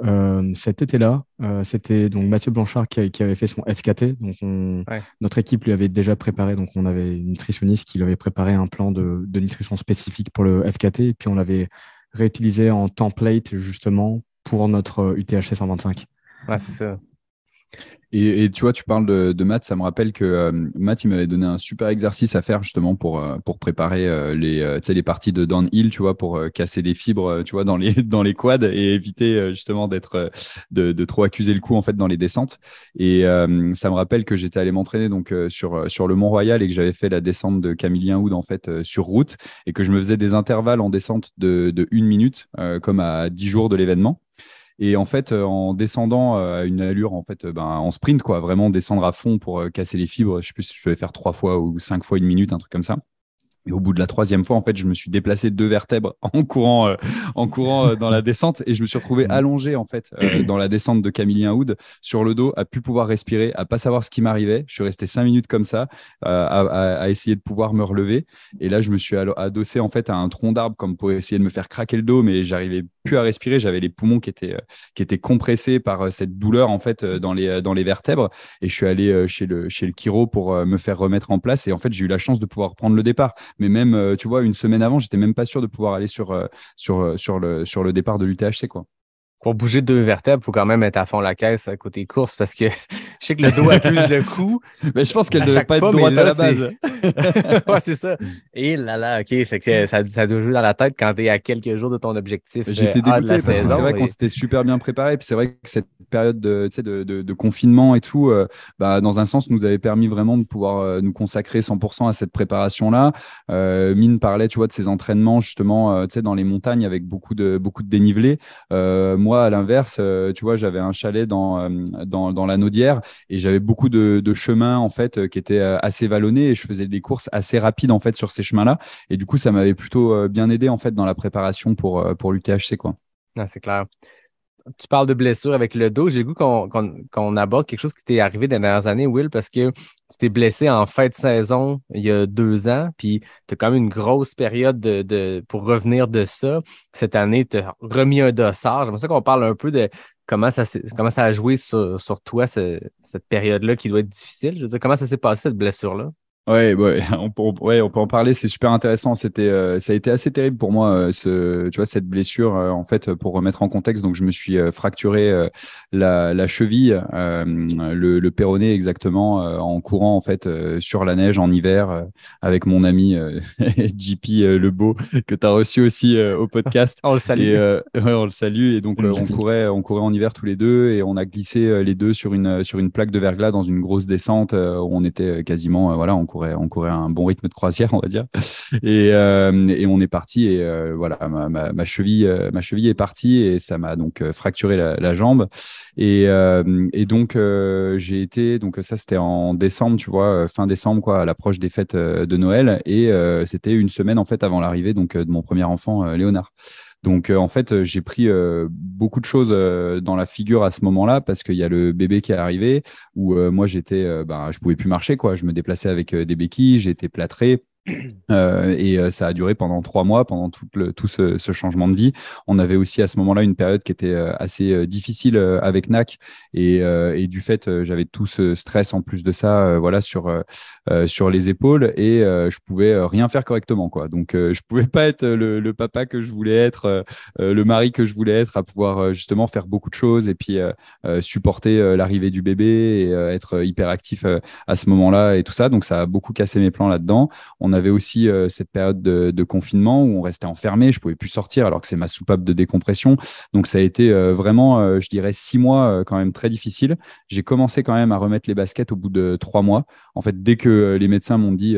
cet été-là, c'était donc Mathieu Blanchard qui avait fait son FKT. Donc notre équipe lui avait déjà préparé. Donc on avait une nutritionniste qui lui avait préparé un plan de nutrition spécifique pour le FKT et puis on l'avait réutilisé en template justement pour notre UTHC 125.
Ouais, c'est ça.
Et tu vois, tu parles de Matt, ça me rappelle que Matt, il m'avait donné un super exercice à faire justement pour préparer les parties de downhill, tu vois, pour casser des fibres, tu vois, dans les quads et éviter justement de trop accuser le coup en fait dans les descentes. Et ça me rappelle que j'étais allé m'entraîner donc sur le Mont-Royal et que j'avais fait la descente de Camillien-Houd en fait sur route et que je me faisais des intervalles en descente de 1 minute comme à 10 jours de l'événement. Et en fait, en descendant à une allure, en fait, en sprint, quoi, vraiment descendre à fond pour casser les fibres. Je sais plus si je devais faire 3 fois ou 5 fois 1 minute, un truc comme ça. Et au bout de la 3e fois, en fait, je me suis déplacé 2 vertèbres en courant dans la descente et je me suis retrouvé allongé en fait dans la descente de Camillien-Houd sur le dos, à plus pouvoir respirer, à pas savoir ce qui m'arrivait. Je suis resté 5 minutes comme ça à essayer de pouvoir me relever. Et là, je me suis adossé en fait à un tronc d'arbre comme pour essayer de me faire craquer le dos, mais j'arrivais plus à respirer. J'avais les poumons qui étaient compressés par cette douleur en fait dans les vertèbres. Et je suis allé chez le chiro pour me faire remettre en place. Et en fait, j'ai eu la chance de pouvoir prendre le départ. mais même, tu vois, une semaine avant, j'étais même pas sûr de pouvoir aller sur le départ de l'UTHC, quoi.
Pour bouger 2 vertèbres, il faut quand même être à fond la caisse à côté course parce que je sais que le dos accuse le coup.
Mais je pense qu'elle
À
devait
chaque
pas être
pas, mais
droite
là,
à la base.
Ouais, c'est ça. Et là, OK. Fait que ça doit jouer dans la tête quand tu es à quelques jours de ton objectif
J'étais
A de la
dégoûté parce que c'est
saison.
vrai qu'on s'était super bien préparé. Puis c'est vrai que cette période tu sais, de confinement et tout, bah, dans un sens, nous avait permis vraiment de pouvoir nous consacrer 100% à cette préparation-là. Mine parlait, tu vois, de ses entraînements justement, tu sais, dans les montagnes avec beaucoup de dénivelé. Moi, à l'inverse, tu vois, j'avais un chalet dans la Naudière et j'avais beaucoup de chemins en fait qui étaient assez vallonnés et je faisais des courses assez rapides en fait sur ces chemins-là. Et du coup, ça m'avait plutôt bien aidé en fait dans la préparation pour l'UTHC, quoi.
Non, c'est clair. Tu parles de blessure avec le dos. J'ai le goût qu'on aborde quelque chose qui t'est arrivé dans les dernières années, Will, parce que tu t'es blessé en fin de saison il y a 2 ans, puis tu as quand même une grosse période pour revenir de ça. Cette année, tu as remis un dossard. J'aimerais ça qu'on parle un peu de comment ça a joué sur toi, cette période-là qui doit être difficile. Je veux dire, comment ça s'est passé, cette blessure-là?
Ouais, ouais, on peut en parler, c'est super intéressant. Ça a été assez terrible pour moi, tu vois, cette blessure. En fait, pour remettre en contexte, donc je me suis fracturé la cheville, le péroné exactement, en courant en fait sur la neige en hiver avec mon ami JP Lebeau que tu as reçu aussi au podcast.
On le salue.
Et ouais, on le salue. Et donc on courait en hiver tous les deux et on a glissé les deux sur une plaque de verglas dans une grosse descente où on était quasiment voilà, on courait un bon rythme de croisière, on va dire. Et on est parti et voilà, ma cheville est partie et ça m'a donc fracturé la jambe. Et donc j'ai été, donc ça c'était en décembre, tu vois, fin décembre quoi, à l'approche des fêtes de Noël et c'était une semaine en fait avant l'arrivée donc de mon premier enfant Léonard. Donc, en fait, j'ai pris beaucoup de choses dans la figure à ce moment-là parce qu'il y a le bébé qui est arrivé où moi, je pouvais plus marcher, quoi. Je me déplaçais avec des béquilles, j'étais plâtré. Et ça a duré pendant 3 mois, pendant tout ce changement de vie. On avait aussi à ce moment-là une période qui était assez difficile avec NAC et du fait, j'avais tout ce stress en plus de ça, voilà, sur les épaules et je pouvais rien faire correctement, quoi. Donc, je pouvais pas être le papa que je voulais être, le mari que je voulais être, à pouvoir justement faire beaucoup de choses et puis supporter l'arrivée du bébé et être hyper actif à ce moment-là et tout ça. Donc, ça a beaucoup cassé mes plans là-dedans. On avait aussi cette période de confinement où on restait enfermé, je ne pouvais plus sortir alors que c'est ma soupape de décompression. Donc ça a été vraiment, je dirais, 6 mois quand même très difficile. J'ai commencé quand même à remettre les baskets au bout de 3 mois. En fait, dès que les médecins m'ont dit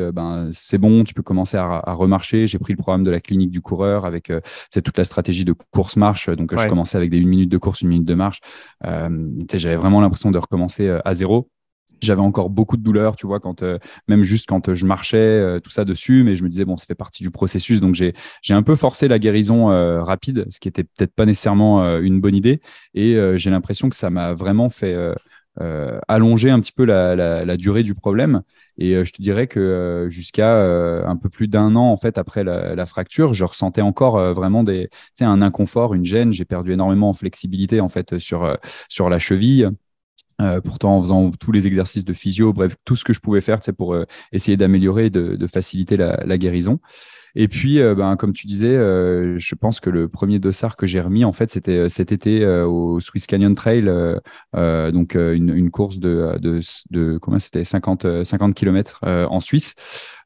c'est bon, tu peux commencer à remarcher, j'ai pris le programme de la clinique du coureur avec toute la stratégie de course-marche. Donc je commençais avec des 1 minute de course, 1 minute de marche. J'avais vraiment l'impression de recommencer à zéro. J'avais encore beaucoup de douleurs, tu vois, même juste quand je marchais, tout ça dessus, mais je me disais, bon, ça fait partie du processus. Donc, j'ai un peu forcé la guérison rapide, ce qui était peut-être pas nécessairement une bonne idée. Et j'ai l'impression que ça m'a vraiment fait allonger un petit peu la durée du problème. Et je te dirais que jusqu'à un peu plus d'1 an, en fait, après la fracture, je ressentais encore vraiment un inconfort, une gêne. J'ai perdu énormément en flexibilité, en fait, sur la cheville. Pourtant, en faisant tous les exercices de physio, bref, tout ce que je pouvais faire pour essayer d'améliorer et de faciliter la guérison. Et puis, comme tu disais, je pense que le premier dossard que j'ai remis, en fait, c'était cet été au Swiss Canyon Trail, donc une course de comment c'était 50 km en Suisse.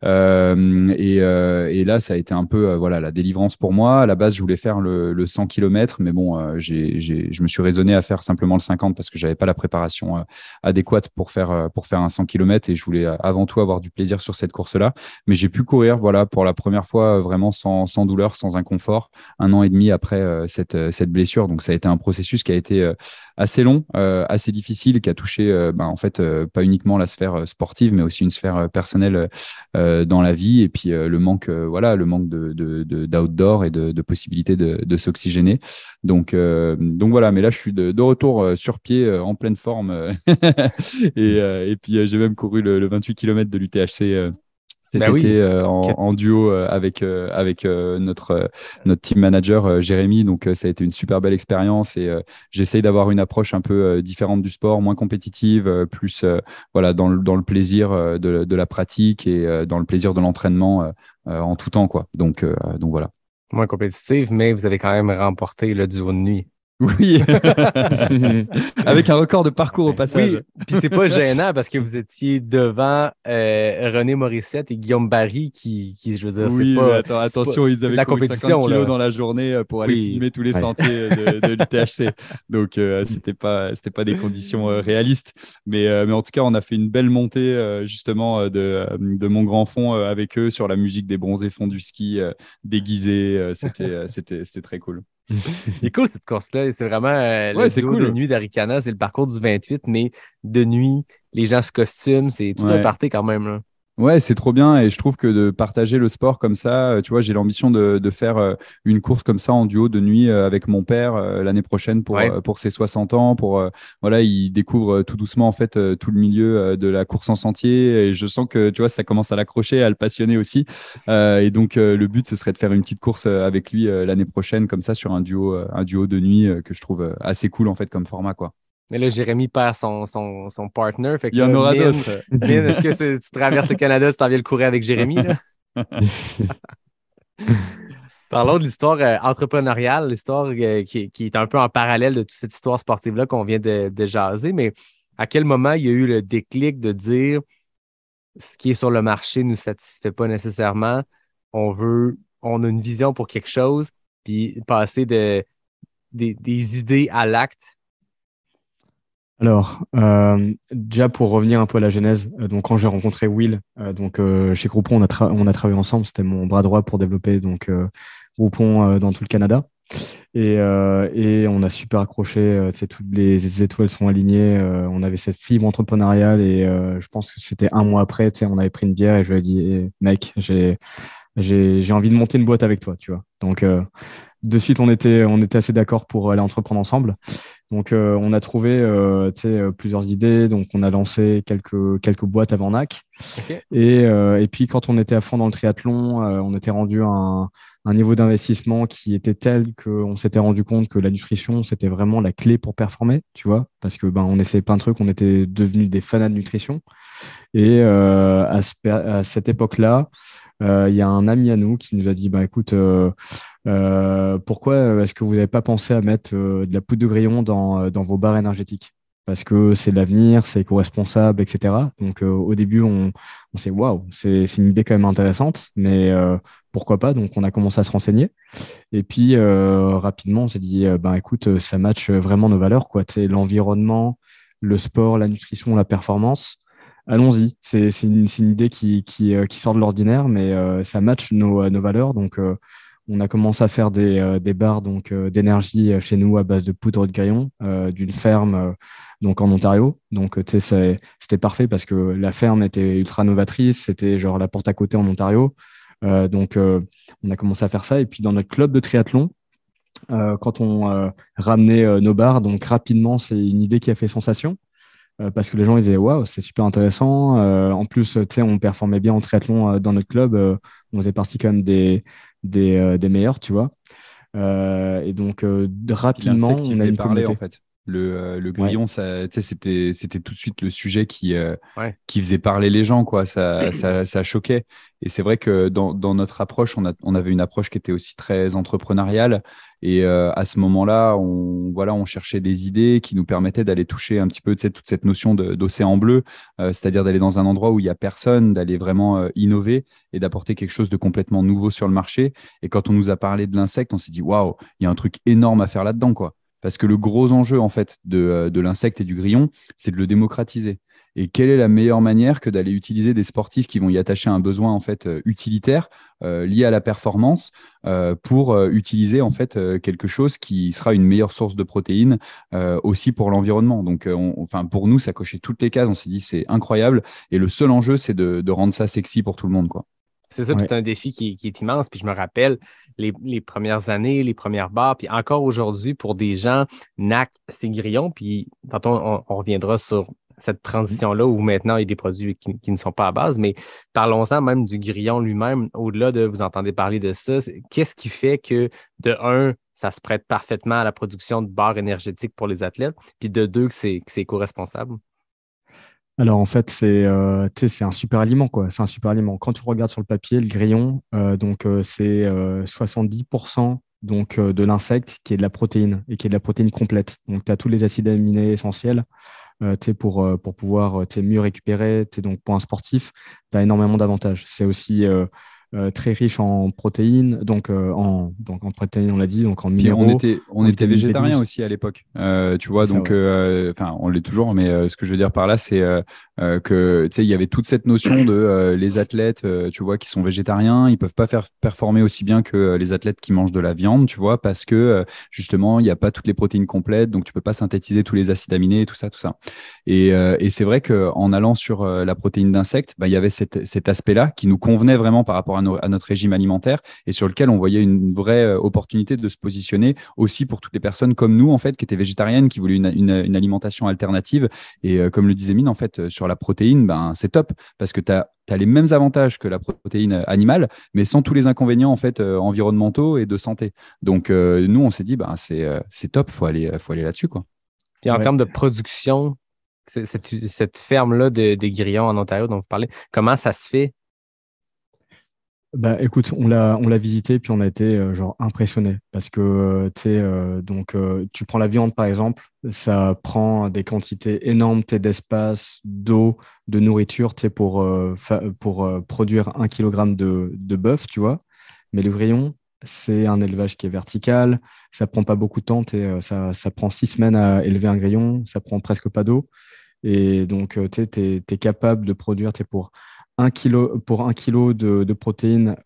Et là, ça a été un peu voilà, la délivrance pour moi. À la base, je voulais faire le 100 km, mais bon, je me suis raisonné à faire simplement le 50 parce que j'avais pas la préparation adéquate pour faire un 100 km et je voulais avant tout avoir du plaisir sur cette course-là. Mais j'ai pu courir voilà, pour la première fois vraiment sans douleur, sans inconfort, 1 an et demi après cette blessure. Donc, ça a été un processus qui a été assez long, assez difficile, qui a touché en fait pas uniquement la sphère sportive, mais aussi une sphère personnelle dans la vie. Et puis le manque d'outdoor et de possibilités de s'oxygéner. Donc voilà, mais là, je suis de retour sur pied, en pleine forme. Et puis, j'ai même couru le 28 km de l'UTHC cet
Ben oui.
été en duo avec notre team manager Jérémy. Donc, ça a été une super belle expérience et j'essaye d'avoir une approche un peu différente du sport, moins compétitive, plus voilà, dans le plaisir de la pratique et dans le plaisir de l'entraînement en tout temps, quoi. Donc voilà.
Moins compétitive, mais vous avez quand même remporté le duo de nuit.
Oui, avec un record de parcours au passage.
Oui, puis c'est pas gênant parce que vous étiez devant René Morissette et Guillaume Barry je veux dire,
Oui,
c'est pas...
mais attention, ils avaient
la
couru 50
compétition,
kilos
là.
dans la journée pour aller
Oui.
filmer tous les sentiers de l'UTHC. Donc, c'était pas des conditions réalistes. Mais en tout cas, on a fait une belle montée justement de mon grand fond avec eux sur la musique des bronzés fonds du ski déguisés. C'était très cool.
C'est cool cette course-là. C'est vraiment le
c'est
duo
cool.
de nuit d'Aricana. C'est le parcours du 28, mais de nuit, les gens se costument. C'est tout un party quand même, là.
Ouais, c'est trop bien et je trouve que de partager le sport comme ça, tu vois, j'ai l'ambition de faire une course comme ça en duo de nuit avec mon père l'année prochaine pour ses 60 ans. Voilà, il découvre tout doucement en fait tout le milieu de la course en sentier et je sens que tu vois, ça commence à l'accrocher, à le passionner aussi. Et donc le but ce serait de faire une petite course avec lui l'année prochaine comme ça sur un duo de nuit que je trouve assez cool en fait comme format, quoi.
Mais là, Jérémy perd son partner. Fait que
Il y en
là,
aura d'autres.
Mine, est-ce que tu traverses le Canada, tu t'en viens le courir avec Jérémy, là? Parlons de l'histoire entrepreneuriale, l'histoire qui est un peu en parallèle de toute cette histoire sportive-là qu'on vient de jaser. Mais à quel moment il y a eu le déclic de dire ce qui est sur le marché ne nous satisfait pas nécessairement, on a une vision pour quelque chose, puis passer des idées à l'acte?
Alors, déjà pour revenir un peu à la genèse, donc quand j'ai rencontré Will, chez Groupon, on a travaillé ensemble, c'était mon bras droit pour développer Groupon dans tout le Canada. Et on a super accroché, toutes les étoiles sont alignées, on avait cette fibre entrepreneuriale et je pense que c'était un mois après, on avait pris une bière et je lui ai dit mec, j'ai envie de monter une boîte avec toi, tu vois. Donc, de suite, on était assez d'accord pour aller entreprendre ensemble. Donc, on a trouvé plusieurs idées. Donc, on a lancé quelques boîtes avant NAC.
Okay.
Et puis, quand on était à fond dans le triathlon, on était rendu à un niveau d'investissement qui était tel qu'on s'était rendu compte que la nutrition, c'était vraiment la clé pour performer, tu vois, parce que on essayait plein de trucs, on était devenus des fanats de nutrition. Et à cette époque-là, il y a un ami à nous qui nous a dit écoute, pourquoi est-ce que vous n'avez pas pensé à mettre de la poudre de grillon dans vos barres énergétiques? Parce que c'est de l'avenir, c'est éco-responsable, etc. Donc au début, on s'est dit waouh, c'est une idée quand même intéressante, mais pourquoi pas? Donc on a commencé à se renseigner. Et puis rapidement, on s'est dit écoute, ça match vraiment nos valeurs, quoi. L'environnement, le sport, la nutrition, la performance. Allons-y, c'est une idée qui sort de l'ordinaire, mais ça match nos valeurs. Donc, on a commencé à faire des barres d'énergie chez nous à base de poudre de grillon d'une ferme en Ontario. Donc, c'était parfait parce que la ferme était ultra novatrice. C'était genre la porte à côté en Ontario. On a commencé à faire ça. Et puis, dans notre club de triathlon, quand on ramenait nos barres, donc rapidement, c'est une idée qui a fait sensation. Parce que les gens ils disaient waouh, c'est super intéressant. En plus, on performait bien en triathlon dans notre club. On faisait partie quand même des meilleurs, tu vois. Et donc, rapidement, on a une communauté.
En fait. Le grillon, c'était tout de suite le sujet qui faisait parler les gens, quoi. Ça choquait. Et c'est vrai que dans notre approche, on avait une approche qui était aussi très entrepreneuriale. Et à ce moment-là, on cherchait des idées qui nous permettaient d'aller toucher un petit peu toute cette notion d'océan bleu, c'est-à-dire d'aller dans un endroit où il n'y a personne, d'aller vraiment innover et d'apporter quelque chose de complètement nouveau sur le marché. Et quand on nous a parlé de l'insecte, on s'est dit waouh, il y a un truc énorme à faire là-dedans, quoi. Parce que le gros enjeu en fait de l'insecte et du grillon, c'est de le démocratiser. Et quelle est la meilleure manière que d'aller utiliser des sportifs qui vont y attacher un besoin en fait utilitaire lié à la performance pour utiliser en fait quelque chose qui sera une meilleure source de protéines aussi pour l'environnement. Donc, pour nous, ça cochait toutes les cases. On s'est dit c'est incroyable. Et le seul enjeu, c'est de rendre ça sexy pour tout le monde, quoi.
C'est ça, c'est un défi qui est immense. Puis je me rappelle les premières années, les premières barres, puis encore aujourd'hui, pour des gens, NAC, c'est grillon. Puis tantôt, on reviendra sur cette transition-là où maintenant il y a des produits qui ne sont pas à base. Mais parlons-en même du grillon lui-même. Au-delà de vous entendez parler de ça, qu'est-ce qui fait que, de un, ça se prête parfaitement à la production de barres énergétiques pour les athlètes, puis de deux, que c'est éco-responsable?
Alors en fait, c'est un super aliment, quoi. C'est un super aliment. Quand tu regardes sur le papier, le grillon, c'est 70% de l'insecte qui est de la protéine et qui est de la protéine complète. Donc tu as tous les acides aminés essentiels pour pouvoir mieux récupérer. Donc pour un sportif, tu as énormément d'avantages. C'est aussi très riche en protéines, en protéines, on l'a dit, donc en
Puis
minéraux.
on était végétarien
B12.
aussi à l'époque, tu vois,
Ça,
donc
ouais.
on l'est toujours, mais ce que je veux dire par là, c'est que tu sais, il y avait toute cette notion de les athlètes, tu vois, qui sont végétariens, ils peuvent pas faire performer aussi bien que les athlètes qui mangent de la viande, tu vois, parce que justement, il n'y a pas toutes les protéines complètes, donc tu peux pas synthétiser tous les acides aminés, tout ça, tout ça. Et c'est vrai qu'en allant sur la protéine d'insectes, bah, il y avait cet aspect-là qui nous convenait vraiment par rapport à notre régime alimentaire et sur lequel on voyait une vraie opportunité de se positionner aussi pour toutes les personnes comme nous, en fait, qui étaient végétariennes, qui voulaient une alimentation alternative. Et comme le disait Mine, en fait, sur la protéine, ben, c'est top parce que tu as les mêmes avantages que la protéine animale, mais sans tous les inconvénients en fait environnementaux et de santé. Donc nous, on s'est dit, ben, c'est top, faut aller là-dessus, quoi.
Puis en
Ouais.
termes de production, cette ferme-là des grillons en Ontario dont vous parlez, comment ça se fait?
Bah, écoute, on l'a visité puis on a été genre impressionné parce que tu prends la viande par exemple, ça prend des quantités énormes d'espace, d'eau, de nourriture pour produire 1 kilogramme de bœuf, tu vois. Mais le grillon, c'est un élevage qui est vertical, ça prend pas beaucoup de temps, ça prend 6 semaines à élever un grillon, ça prend presque pas d'eau. Et donc, tu es capable de produire pour 1 kilo de protéines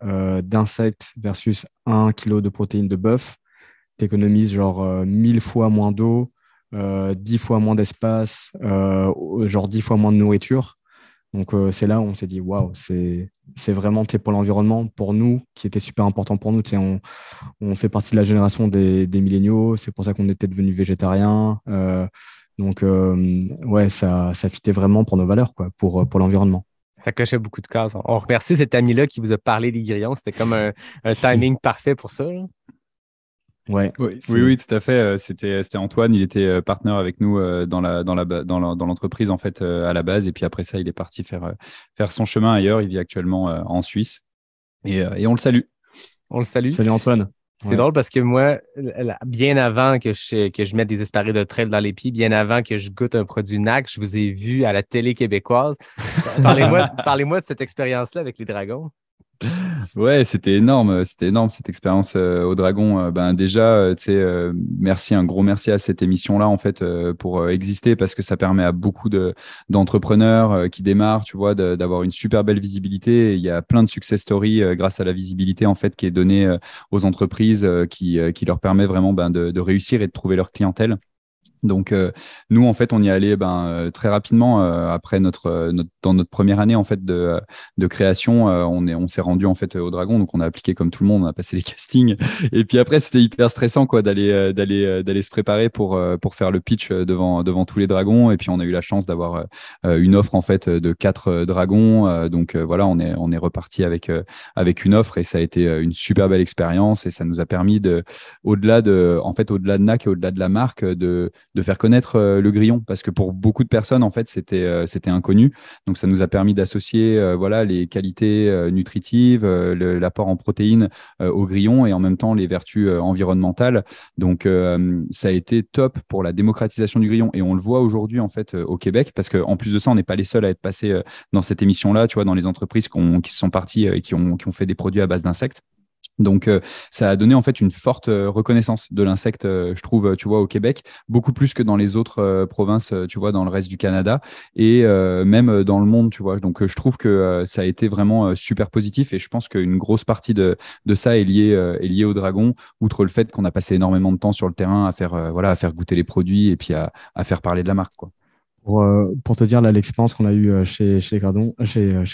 d'insectes versus 1 kilo de protéines de bœuf. Tu économises genre 1000 fois moins d'eau, 10 fois moins d'espace, genre 10 fois moins de nourriture. Donc, c'est là où on s'est dit, waouh, c'est vraiment pour l'environnement, pour nous, qui était super important pour nous. On fait partie de la génération des milléniaux, c'est pour ça qu'on était devenus végétariens. Ouais, ça fitait vraiment pour nos valeurs, quoi, pour l'environnement.
Ça cochait beaucoup de cases. On remercie cet ami-là qui vous a parlé des grillons. C'était comme un timing parfait pour ça, là.
Ouais,
Oui, tout à fait. C'était Antoine, il était partenaire avec nous dans l'entreprise en fait à la base, et puis après ça, il est parti faire son chemin ailleurs. Il vit actuellement en Suisse, et on le salue.
On le salue.
Salut Antoine.
C'est drôle parce que moi, bien avant que je mette des espadrilles de trail dans les pieds, bien avant que je goûte un produit NAC, je vous ai vu à la télé québécoise. Parlez-moi de cette expérience-là avec les dragons.
Ouais, c'était énorme cette expérience au Dragon. Ben déjà, tu sais, un gros merci à cette émission-là en fait pour exister parce que ça permet à beaucoup d'entrepreneurs qui démarrent, tu vois, d'avoir une super belle visibilité. Et il y a plein de success stories grâce à la visibilité en fait qui est donnée aux entreprises qui leur permet vraiment de réussir et de trouver leur clientèle. Donc nous en fait on y est allé très rapidement après dans notre première année en fait de création. On s'est rendu en fait au Dragon, donc on a appliqué comme tout le monde, on a passé les castings et puis après c'était hyper stressant quoi d'aller se préparer pour faire le pitch devant tous les dragons. Et puis on a eu la chance d'avoir une offre en fait de 4 dragons, donc voilà, on est reparti avec une offre et ça a été une super belle expérience et ça nous a permis au-delà de NAC et au-delà de la marque de faire connaître le grillon parce que pour beaucoup de personnes en fait c'était inconnu, donc ça nous a permis d'associer voilà les qualités nutritives, l'apport en protéines au grillon et en même temps les vertus environnementales. Donc ça a été top pour la démocratisation du grillon et on le voit aujourd'hui en fait au Québec parce qu'en plus de ça on n'est pas les seuls à être passés dans cette émission là, tu vois, dans les entreprises qui se sont parties et qui ont fait des produits à base d'insectes. Donc, ça a donné en fait une forte reconnaissance de l'insecte, je trouve, tu vois, au Québec, beaucoup plus que dans les autres provinces, tu vois, dans le reste du Canada et même dans le monde, tu vois. Donc, je trouve que ça a été vraiment super positif et je pense qu'une grosse partie de ça est liée au Dragon, outre le fait qu'on a passé énormément de temps sur le terrain à faire goûter les produits et puis à faire parler de la marque, quoi.
Pour te dire là, l'expérience qu'on a eue chez les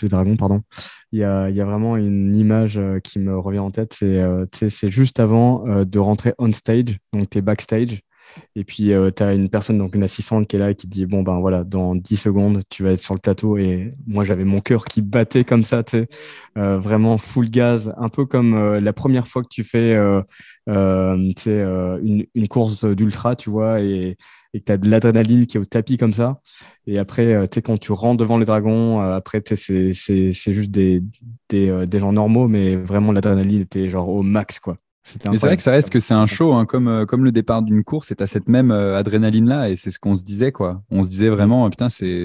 Dragons, pardon, il y a vraiment une image qui me revient en tête. C'est juste avant de rentrer on stage, donc tu es backstage Et puis, tu as une personne, donc une assistante qui est là et qui te dit, bon, ben voilà, dans 10 secondes, tu vas être sur le plateau. Et moi, j'avais mon cœur qui battait comme ça, tu sais, vraiment full gaz, un peu comme la première fois que tu fais tu sais, une course d'ultra, tu vois, et que tu as de l'adrénaline qui est au tapis comme ça. Et après, tu sais, quand tu rentres devant les dragons, après, tu sais, c'est juste des gens normaux, mais vraiment, l'adrénaline était genre au max, quoi. C'était
Mais c'est vrai
incroyable.
que ça reste que c'est un show, hein, comme le départ d'une course, et t'as cette même adrénaline-là, et c'est ce qu'on se disait, quoi. On se disait vraiment, putain, c'est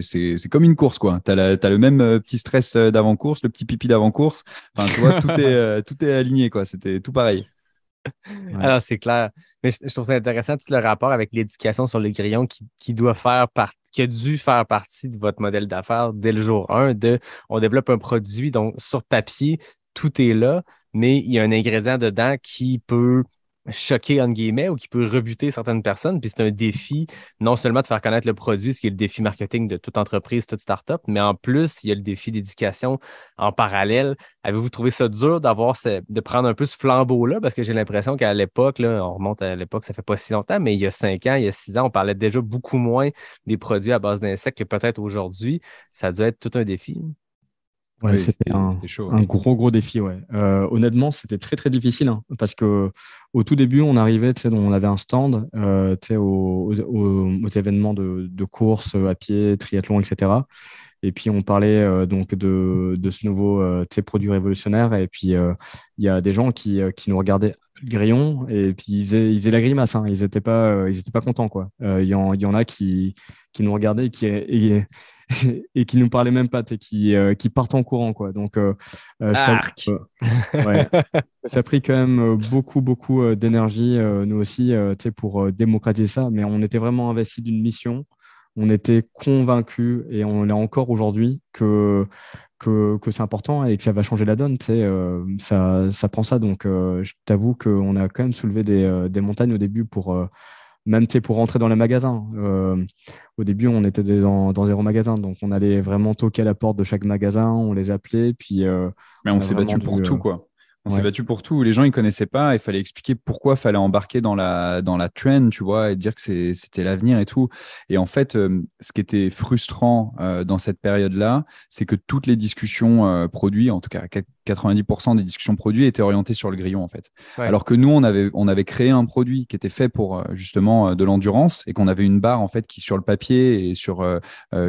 comme une course, quoi. T'as le même petit stress d'avant-course, le petit pipi d'avant-course. Enfin, tu vois, tout est aligné, quoi. C'était tout pareil.
Ouais.
Alors, c'est clair. Mais je trouve ça intéressant, tout le rapport avec l'éducation sur les grillons qui doit qui a dû faire partie de votre modèle d'affaires dès le jour 1 on développe un produit, donc sur papier, tout est là, mais il y a un ingrédient dedans qui peut choquer, entre guillemets, ou qui peut rebuter certaines personnes. Puis c'est un défi, non seulement de faire connaître le produit, ce qui est le défi marketing de toute entreprise, toute start-up, mais en plus, il y a le défi d'éducation en parallèle. Avez-vous trouvé ça dur de prendre un peu ce flambeau-là? Parce que j'ai l'impression qu'à l'époque, là, on remonte à l'époque, ça fait pas si longtemps, mais il y a 5 ans, il y a 6 ans, on parlait déjà beaucoup moins des produits à base d'insectes que peut-être aujourd'hui. Ça a dû être tout un défi.
Ouais,
Oui,
c'était
c'était chaud.
un gros défi, ouais. Honnêtement, c'était très, très difficile hein, parce que au tout début, on arrivait, tu sais, on avait un stand, tu sais, aux événements de course à pied, triathlon, etc. Et puis, on parlait donc de ce nouveau tu sais, produit révolutionnaire. Et puis, il y a des gens qui nous regardaient le grillon et puis ils faisaient la grimace. Hein. Ils étaient pas contents, quoi. Il y en a qui nous regardaient et qui nous parlaient même pas, tu sais, qui partent en courant, quoi. Donc, je t'avoue
Arc!
ouais, ça a pris quand même beaucoup d'énergie, nous aussi, tu sais, pour démocratiser ça. Mais on était vraiment investis d'une mission. On était convaincus, et on l'est encore aujourd'hui, que c'est important et que ça va changer la donne. Tu sais, ça prend ça. Donc, je t'avoue qu'on a quand même soulevé des montagnes au début même tu sais, pour rentrer dans les magasins. Au début, on était dans zéro magasin. Donc, on allait vraiment toquer à la porte de chaque magasin, on les appelait. Puis,
Mais
on
on
a
s'est
vraiment
battu pour tout, quoi. On s'est
ouais.
battu pour tout. Les gens, ils connaissaient pas. Il fallait expliquer pourquoi il fallait embarquer dans la trend, tu vois, et dire que c'était l'avenir et tout. Et en fait, ce qui était frustrant dans cette période-là, c'est que toutes les discussions produits, en tout cas 90% des discussions produits, étaient orientées sur le grillon, en fait.
Ouais.
Alors que nous, on avait créé un produit qui était fait pour justement de l'endurance et qu'on avait une barre, en fait, qui sur le papier et sur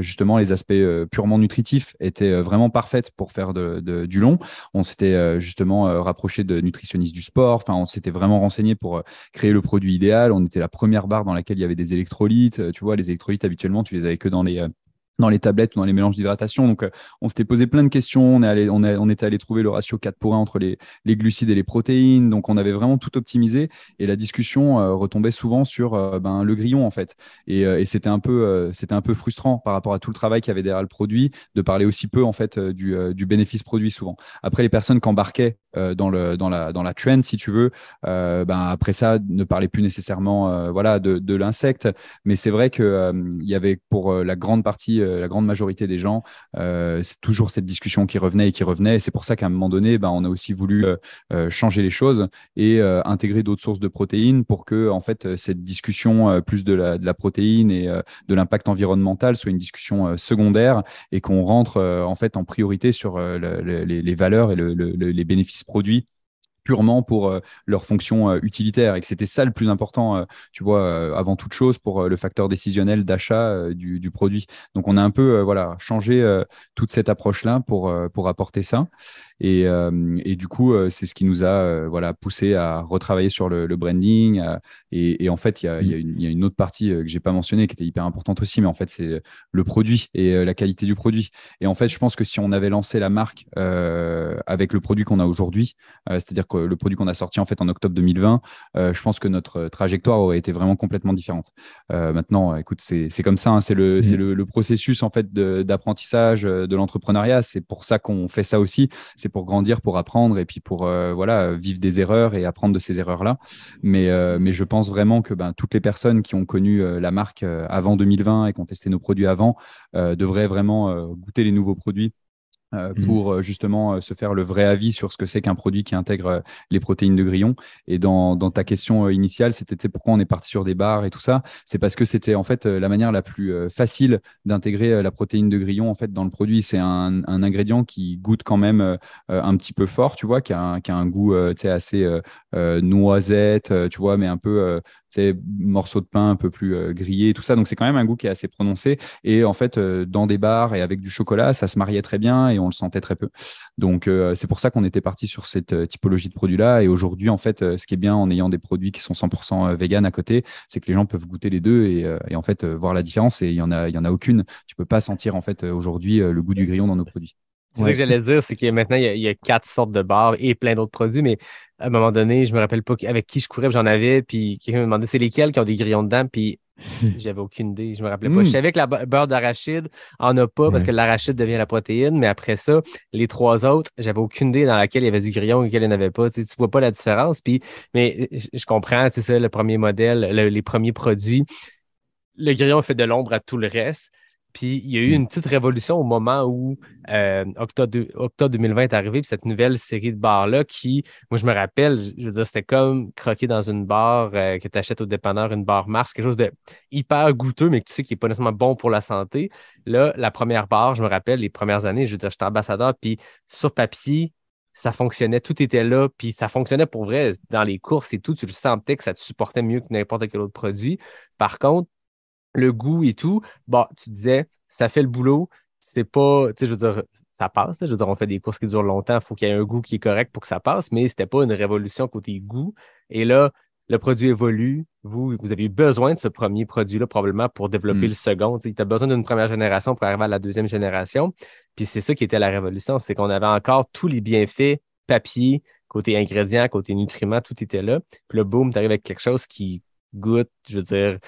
justement les aspects purement nutritifs était vraiment parfaite pour faire du long. On s'était justement rapproché de nutritionnistes du sport. Enfin, on s'était vraiment renseigné pour créer le produit idéal. On était la première barre dans laquelle il y avait des électrolytes. Tu vois, les électrolytes, habituellement, tu les avais que dans les tablettes ou dans les mélanges d'hydratation. Donc, on s'était posé plein de questions. On était allé trouver le ratio 4:1 entre les glucides et les protéines. Donc, on avait vraiment tout optimisé. Et la discussion retombait souvent sur le grillon, en fait. Et c'était un peu frustrant par rapport à tout le travail qu'il y avait derrière le produit, de parler aussi peu, en fait, du bénéfice produit souvent. Après, les personnes qui embarquaient dans la trend, si tu veux, après ça, ne parlaient plus nécessairement voilà, de l'insecte. Mais c'est vrai qu'il y avait pour la grande majorité des gens, c'est toujours cette discussion qui revenait et qui revenait. Et c'est pour ça qu'à un moment donné, on a aussi voulu changer les choses et intégrer d'autres sources de protéines pour que, en fait, cette discussion plus de la protéine et de l'impact environnemental soit une discussion secondaire et qu'on rentre en fait en priorité sur les valeurs et les bénéfices produits purement pour leur fonction utilitaire et que c'était ça le plus important, tu vois, avant toute chose pour le facteur décisionnel d'achat du produit. Donc, on a un peu voilà, changé toute cette approche-là pour apporter ça. Et du coup, c'est ce qui nous a voilà, poussé à retravailler sur le branding. Et en fait, il y a une autre partie que je n'ai pas mentionnée qui était hyper importante aussi, mais en fait, c'est le produit et la qualité du produit. Et en fait, je pense que si on avait lancé la marque avec le produit qu'on a aujourd'hui, c'est-à-dire que le produit qu'on a sorti en fait en octobre 2020, je pense que notre trajectoire aurait été vraiment complètement différente. Maintenant, écoute, c'est comme ça, hein, c'est le processus en fait d'apprentissage de l'entrepreneuriat. C'est pour ça qu'on fait ça aussi. C'est pour grandir, pour apprendre et puis pour voilà, vivre des erreurs et apprendre de ces erreurs-là. Mais je pense vraiment que toutes les personnes qui ont connu la marque avant 2020 et qui ont testé nos produits avant devraient vraiment goûter les nouveaux produits pour justement se faire le vrai avis sur ce que c'est qu'un produit qui intègre les protéines de grillon. Et dans ta question initiale, c'était pourquoi on est parti sur des bars et tout ça. C'est parce que c'était en fait la manière la plus facile d'intégrer la protéine de grillon en fait dans le produit. C'est un ingrédient qui goûte quand même un petit peu fort, tu vois, qui a un goût assez noisette, tu vois, mais un peu morceau de pain un peu plus grillé, tout ça. Donc c'est quand même un goût qui est assez prononcé. Et en fait, dans des bars et avec du chocolat, ça se mariait très bien et on le sentait très peu. Donc c'est pour ça qu'on était parti sur cette typologie de produits-là. Et aujourd'hui, en fait, ce qui est bien en ayant des produits qui sont 100% vegan à côté, c'est que les gens peuvent goûter les deux et en fait voir la différence. Et il y en a aucune. Tu peux pas sentir en fait aujourd'hui le goût du grillon dans nos produits.
C'est ça que j'allais dire, c'est que maintenant, il y a 4 sortes de bars et plein d'autres produits, mais à un moment donné, je me rappelle pas avec qui je courais, puis j'en avais, puis quelqu'un me demandait c'est lesquels qui ont des grillons dedans, puis j'avais aucune idée, je me rappelais pas. Je savais que la beurre d'arachide en a pas parce que l'arachide devient la protéine, mais après ça, les 3 autres, j'avais aucune idée dans laquelle il y avait du grillon et lequel il n'y en avait pas. Tu vois pas la différence, mais je comprends, c'est ça, le premier modèle, les premiers produits. Le grillon fait de l'ombre à tout le reste. Puis il y a eu une petite révolution au moment où octobre 2020 est arrivé, puis cette nouvelle série de bars-là qui, moi je me rappelle, je veux dire, c'était comme croquer dans une barre que tu achètes au dépanneur, une barre Mars, quelque chose de hyper goûteux, mais que tu sais qui n'est pas nécessairement bon pour la santé. Là, la première barre, je me rappelle, les premières années, je veux dire, j'étais ambassadeur, puis sur papier, ça fonctionnait, tout était là, puis ça fonctionnait pour vrai dans les courses et tout, tu le sentais que ça te supportait mieux que n'importe quel autre produit. Par contre, le goût et tout, bah, tu disais, ça fait le boulot, c'est pas, tu sais, je veux dire, ça passe, là, je veux dire, on fait des courses qui durent longtemps, il faut qu'il y ait un goût qui est correct pour que ça passe, mais c'était pas une révolution côté goût. Et là, le produit évolue, vous avez eu besoin de ce premier produit-là probablement pour développer le second. Tu as besoin d'une première génération pour arriver à la deuxième génération. Puis c'est ça qui était la révolution, c'est qu'on avait encore tous les bienfaits papier, côté ingrédients, côté nutriments, tout était là. Puis là, boum, tu arrives avec quelque chose qui goûte, je veux dire,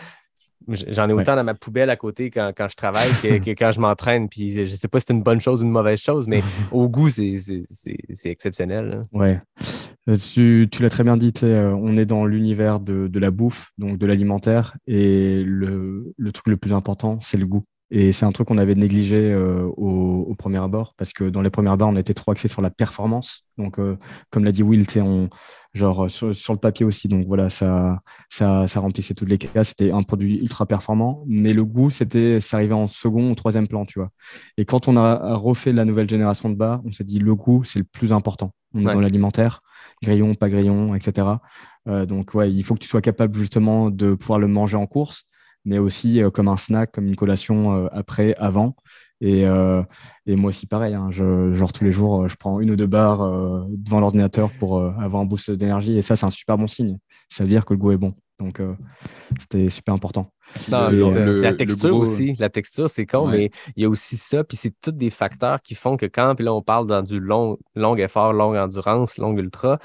j'en ai autant dans ma poubelle à côté quand je travaille que quand je m'entraîne. Puis je ne sais pas si c'est une bonne chose ou une mauvaise chose, mais au goût, c'est exceptionnel. Là.
Ouais. Tu l'as très bien dit, on est dans l'univers de la bouffe, donc de l'alimentaire, et le truc le plus important, c'est le goût. Et c'est un truc qu'on avait négligé au premier abord, parce que dans les premiers abords, on était trop axé sur la performance. Donc, comme l'a dit Will, genre sur le papier aussi. Donc voilà, ça remplissait tous les cas. C'était un produit ultra performant, mais le goût, ça arrivait en second ou troisième plan, tu vois. Et quand on a refait la nouvelle génération de bars, on s'est dit le goût, c'est le plus important. On est dans l'alimentaire, grillon, pas grillon, etc. Donc ouais, il faut que tu sois capable justement de pouvoir le manger en course, mais aussi comme un snack, comme une collation après, avant. Et moi aussi, pareil, hein, genre tous les jours, je prends 1 ou 2 barres devant l'ordinateur pour avoir un boost d'énergie. Et ça, c'est un super bon signe. Ça veut dire que le goût est bon. Donc, c'était super important.
Non, la texture aussi. La texture, c'est con, mais il y a aussi ça. Puis c'est tous des facteurs qui font que quand, puis là, on parle dans du long effort, longue endurance, long ultra,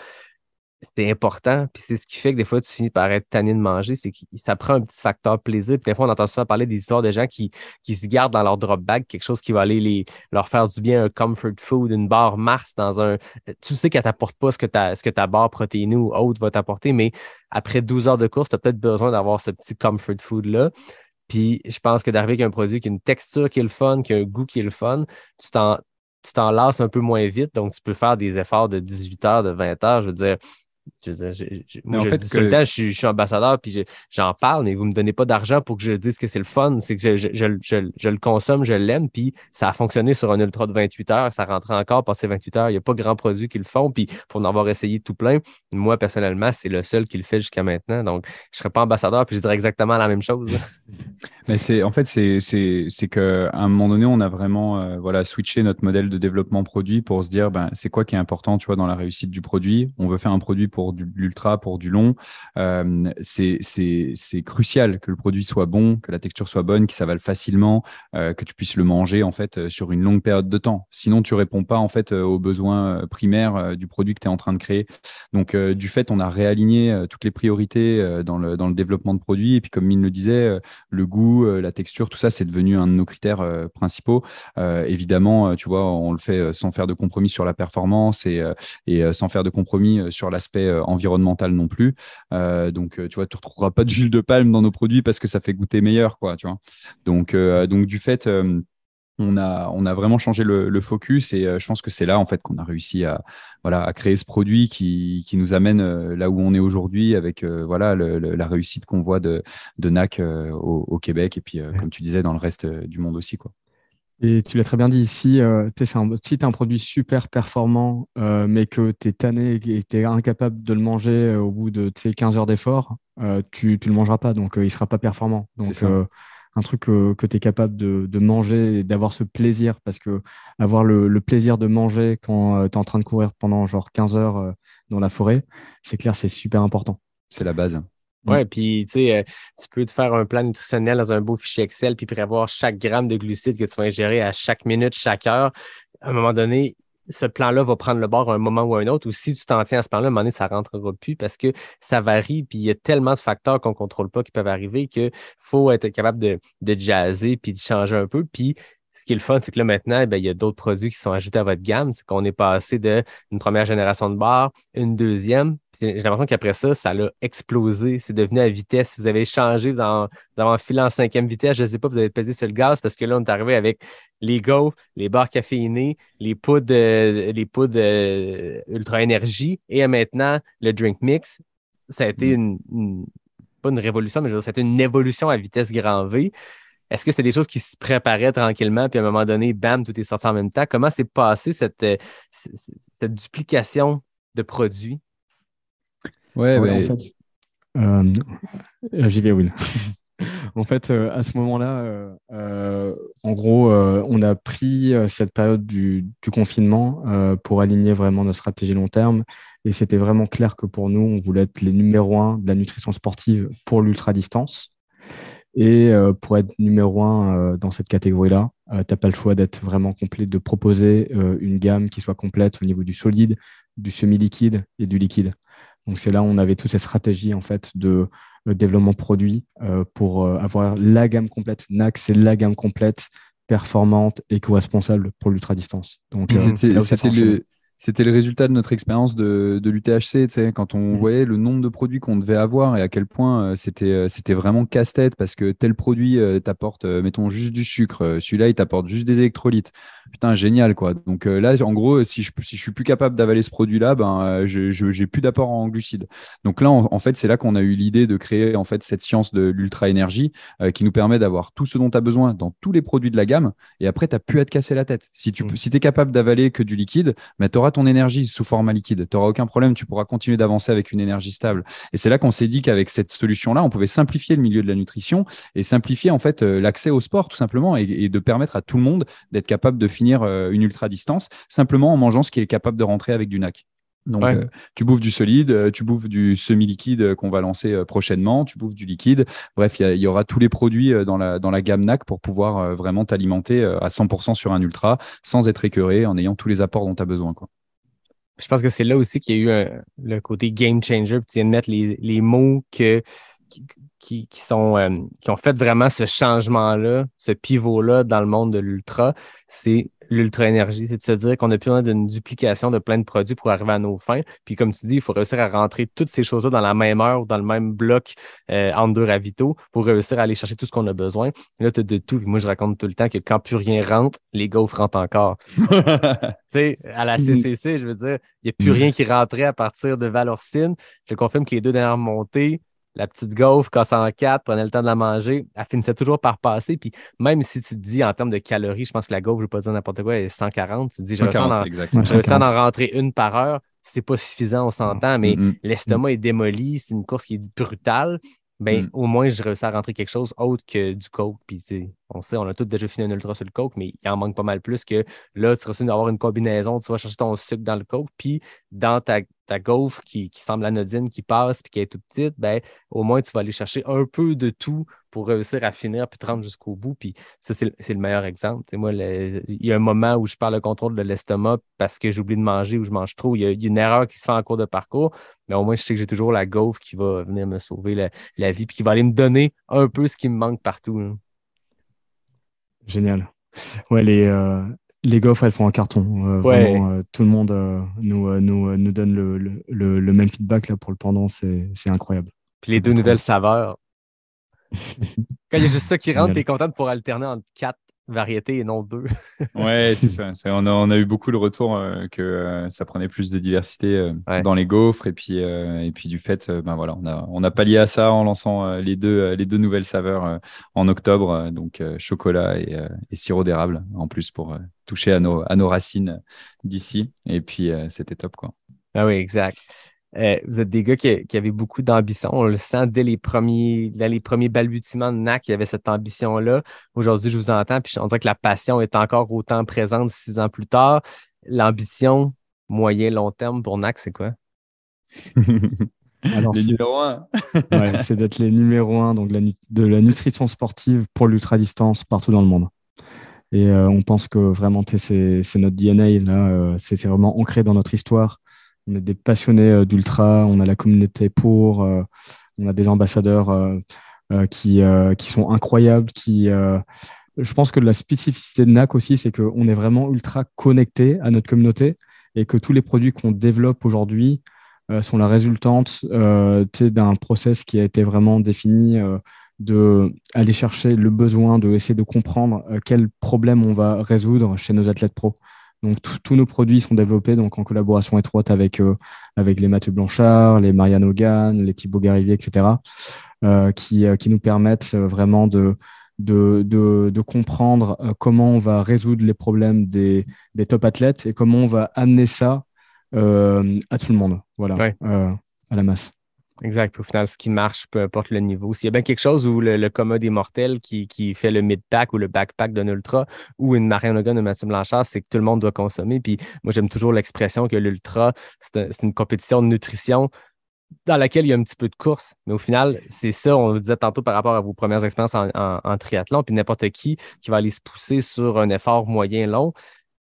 c'est important, puis c'est ce qui fait que des fois, tu finis par être tanné de manger, c'est que ça prend un petit facteur plaisir. Puis des fois, on entend souvent parler des histoires de gens qui se gardent dans leur drop bag quelque chose qui va aller leur faire du bien, un comfort food, une barre Mars dans un... Tu sais qu'elle ne t'apporte pas ce que ta barre protéinée ou autre va t'apporter, mais après 12 heures de course, tu as peut-être besoin d'avoir ce petit comfort food-là. Puis je pense que d'arriver avec un produit qui a une texture qui est le fun, qui a un goût qui est le fun, tu t'en lasses un peu moins vite, donc tu peux faire des efforts de 18 heures, de 20 heures, je veux dire... Moi, je suis ambassadeur puis j'en parle, mais vous ne me donnez pas d'argent pour que je dise que c'est le fun. C'est que je le consomme, je l'aime, puis ça a fonctionné sur un ultra de 28 heures, ça rentrait encore passer 28 heures. Il n'y a pas grand produit qui le font, puis pour en avoir essayé tout plein, moi, personnellement, c'est le seul qui le fait jusqu'à maintenant. Donc, je ne serais pas ambassadeur, puis je dirais exactement la même chose.
Mais c'est qu'à un moment donné, on a vraiment switché notre modèle de développement produit pour se dire c'est quoi qui est important, tu vois, dans la réussite du produit. On veut faire un produit pour de l'ultra, pour du long. C'est crucial que le produit soit bon, que la texture soit bonne, qu'il s'avale facilement, que tu puisses le manger en fait sur une longue période de temps. Sinon, tu réponds pas en fait aux besoins primaires du produit que tu es en train de créer. Donc, du fait, on a réaligné toutes les priorités dans le développement de produits. Et puis, comme Mine le disait, le goût, la texture, tout ça, c'est devenu un de nos critères principaux. Évidemment, tu vois, on le fait sans faire de compromis sur la performance et sans faire de compromis sur l'aspect environnemental non plus. Donc, tu vois, tu ne retrouveras pas d'huile de palme dans nos produits parce que ça fait goûter meilleur, quoi, tu vois. Donc du fait... on a vraiment changé le focus et je pense que c'est là en fait qu'on a réussi à créer ce produit qui nous amène là où on est aujourd'hui avec la réussite qu'on voit de NAC au Québec et puis comme tu disais dans le reste du monde aussi quoi.
Et tu l'as très bien dit, si tu as un produit super performant, mais que tu es tanné et que tu es incapable de le manger au bout de 15 heures d'effort, tu ne le mangeras pas, donc il ne sera pas performant. Donc, un truc que tu es capable de manger et d'avoir ce plaisir, parce que avoir le plaisir de manger quand tu es en train de courir pendant genre 15 heures dans la forêt, c'est clair, c'est super important.
C'est la base.
Ouais, puis tu sais, tu peux te faire un plan nutritionnel dans un beau fichier Excel puis prévoir chaque gramme de glucides que tu vas ingérer à chaque minute, chaque heure. À un moment donné, ce plan-là va prendre le bord à un moment ou à un autre, ou si tu t'en tiens à ce plan-là, à un moment donné, ça ne rentrera plus parce que ça varie, puis il y a tellement de facteurs qu'on ne contrôle pas qui peuvent arriver qu'il faut être capable de jazzer puis de changer un peu. Puis ce qui est le fun, c'est que là, maintenant, il y a d'autres produits qui sont ajoutés à votre gamme. C'est qu'on est passé d'une première génération de barres, une deuxième. Puis j'ai l'impression qu'après ça, ça a explosé. C'est devenu à vitesse. Vous avez changé, vous avez enfilé en 5e vitesse. Je ne sais pas, vous avez pesé sur le gaz parce que là, on est arrivé avec les gaufres, les barres caféinées, les poudres Ultra Énergie et maintenant, le Drink Mix. Ça a été pas une révolution, mais je veux dire, ça a été une évolution à vitesse grand V. Est-ce que c'était des choses qui se préparaient tranquillement, puis à un moment donné, bam, tout est sorti en même temps? Comment s'est passée cette duplication de produits?
Ouais,
en fait, j'y vais, Will. En fait, à ce moment-là, en gros, on a pris cette période du confinement pour aligner vraiment notre stratégie long terme. Et c'était vraiment clair que pour nous, on voulait être les numéros 1 de la nutrition sportive pour l'ultra-distance. Et pour être numéro 1 dans cette catégorie-là, tu n'as pas le choix d'être vraiment complet, de proposer une gamme qui soit complète au niveau du solide, du semi-liquide et du liquide. Donc c'est là où on avait toute cette stratégie en fait, de développement produit pour avoir la gamme complète. NAC, c'est la gamme complète, performante et co-responsable pour l'ultra-distance. Donc
c'était le résultat de notre expérience de l'UTHC, tu sais, quand on voyait le nombre de produits qu'on devait avoir et à quel point c'était vraiment casse-tête parce que tel produit t'apporte, mettons, juste du sucre, celui-là, il t'apporte juste des électrolytes. Putain, génial, quoi. Donc là, en gros, si je suis plus capable d'avaler ce produit-là, j'ai plus d'apport en glucides. Donc là, en fait, c'est là qu'on a eu l'idée de créer en fait cette science de l'ultra-énergie qui nous permet d'avoir tout ce dont tu as besoin dans tous les produits de la gamme et après, tu n'as plus à te casser la tête. Si tu es capable d'avaler que du liquide, tu auras ton énergie sous format liquide. Tu n'auras aucun problème, tu pourras continuer d'avancer avec une énergie stable. Et c'est là qu'on s'est dit qu'avec cette solution-là, on pouvait simplifier le milieu de la nutrition et simplifier en fait l'accès au sport tout simplement et de permettre à tout le monde d'être capable de finir une ultra-distance simplement en mangeant ce qui est capable de rentrer avec du NAC. Donc, tu bouffes du solide, tu bouffes du semi-liquide qu'on va lancer prochainement, tu bouffes du liquide. Bref, il y aura tous les produits dans la gamme NAC pour pouvoir vraiment t'alimenter à 100% sur un ultra sans être écœuré, en ayant tous les apports dont tu as besoin, quoi.
Je pense que c'est là aussi qu'il y a eu le côté game changer. Puis tu viens de mettre les mots qui ont fait vraiment ce changement-là, ce pivot-là dans le monde de l'ultra. C'est l'ultra-énergie. C'est de se dire qu'on a plus besoin d'une duplication de plein de produits pour arriver à nos fins. Puis comme tu dis, il faut réussir à rentrer toutes ces choses-là dans la même heure ou dans le même bloc entre deux ravitaux pour réussir à aller chercher tout ce qu'on a besoin. Et là, tu as de tout. Puis moi, je raconte tout le temps que quand plus rien rentre, les gaufres rentrent encore. Tu sais, à la CCC, je veux dire, il n'y a plus rien qui rentrait à partir de Valorcine. Je confirme que les 2 dernières montées, la petite gaufre casse en 4, prenait le temps de la manger, elle finissait toujours par passer. Puis même si tu te dis en termes de calories, je pense que la gaufre, je ne veux pas dire n'importe quoi, elle est 140. Tu te dis, j'ai réussi à en rentrer une par heure. C'est pas suffisant, on s'entend, mais l'estomac est démoli. C'est une course qui est brutale. Au moins, j'ai réussi à rentrer quelque chose autre que du coke. Puis, on sait, on a tous déjà fini un ultra sur le coke, mais il en manque pas mal plus que là, tu réussis d'avoir une combinaison, tu vas chercher ton sucre dans le coke, puis dans ta gaufre qui semble anodine, qui passe, puis qui est toute petite, au moins, tu vas aller chercher un peu de tout pour réussir à finir puis te rendre jusqu'au bout. Puis ça, c'est le meilleur exemple. Et moi, il y a un moment où je perds le contrôle de l'estomac parce que j'oublie de manger ou je mange trop. Il y a une erreur qui se fait en cours de parcours, mais au moins, je sais que j'ai toujours la gaufre qui va venir me sauver la vie puis qui va aller me donner un peu ce qui me manque partout, là.
Génial. Ouais, les gaufres, elles font un carton. Vraiment, tout le monde nous donne le même feedback là, pour le pendant. C'est incroyable.
Puis les 2 nouvelles saveurs. Quand il y a juste ça qui rentre, tu es content de pouvoir alterner entre 4 variétés et non 2.
Ouais, c'est ça. On a eu beaucoup le retour que ça prenait plus de diversité dans les gaufres. Et puis du fait, ben voilà, on a pallié à ça en lançant les deux nouvelles saveurs en octobre. Donc chocolat et sirop d'érable, en plus pour toucher à nos racines d'ici. Et puis c'était top, quoi.
Ah oui, exact. Vous êtes des gars qui avaient beaucoup d'ambition. On le sent dès les premiers balbutiements de NAC, il y avait cette ambition-là. Aujourd'hui, je vous entends, puis on dirait que la passion est encore autant présente 6 ans plus tard. L'ambition, moyen, long terme pour NAC, c'est quoi?
Alors,
Les numéros 1.
Ouais, c'est d'être les numéros 1 donc de la nutrition sportive pour l'ultra-distance partout dans le monde. Et on pense que vraiment, c'est notre DNA, là, c'est vraiment ancré dans notre histoire. On est des passionnés d'ultra, on a la communauté on a des ambassadeurs qui sont incroyables. Je pense que la spécificité de NAC aussi, c'est qu'on est vraiment ultra connecté à notre communauté et que tous les produits qu'on développe aujourd'hui sont la résultante d'un process qui a été vraiment défini de aller chercher le besoin, de essayer de comprendre quel problème on va résoudre chez nos athlètes pros. Donc, tous nos produits sont développés donc, en collaboration étroite avec les Mathieu Blanchard, les Marianne Hogan, les Thibaut Garivier, etc., qui nous permettent vraiment de comprendre comment on va résoudre les problèmes des top athlètes et comment on va amener ça à tout le monde, voilà,
Ouais.
À la masse.
Exact. Puis au final, ce qui marche, peu importe le niveau. S'il y a bien quelque chose où le commun des mortels qui fait le mid-pack ou le backpack d'un ultra ou une Marianne Hogan de Mathieu Blanchard, c'est que tout le monde doit consommer. Puis moi, j'aime toujours l'expression que l'ultra, c'est une compétition de nutrition dans laquelle il y a un petit peu de course. Mais au final, c'est ça, on le disait tantôt par rapport à vos premières expériences en triathlon. Puis n'importe qui va aller se pousser sur un effort moyen long.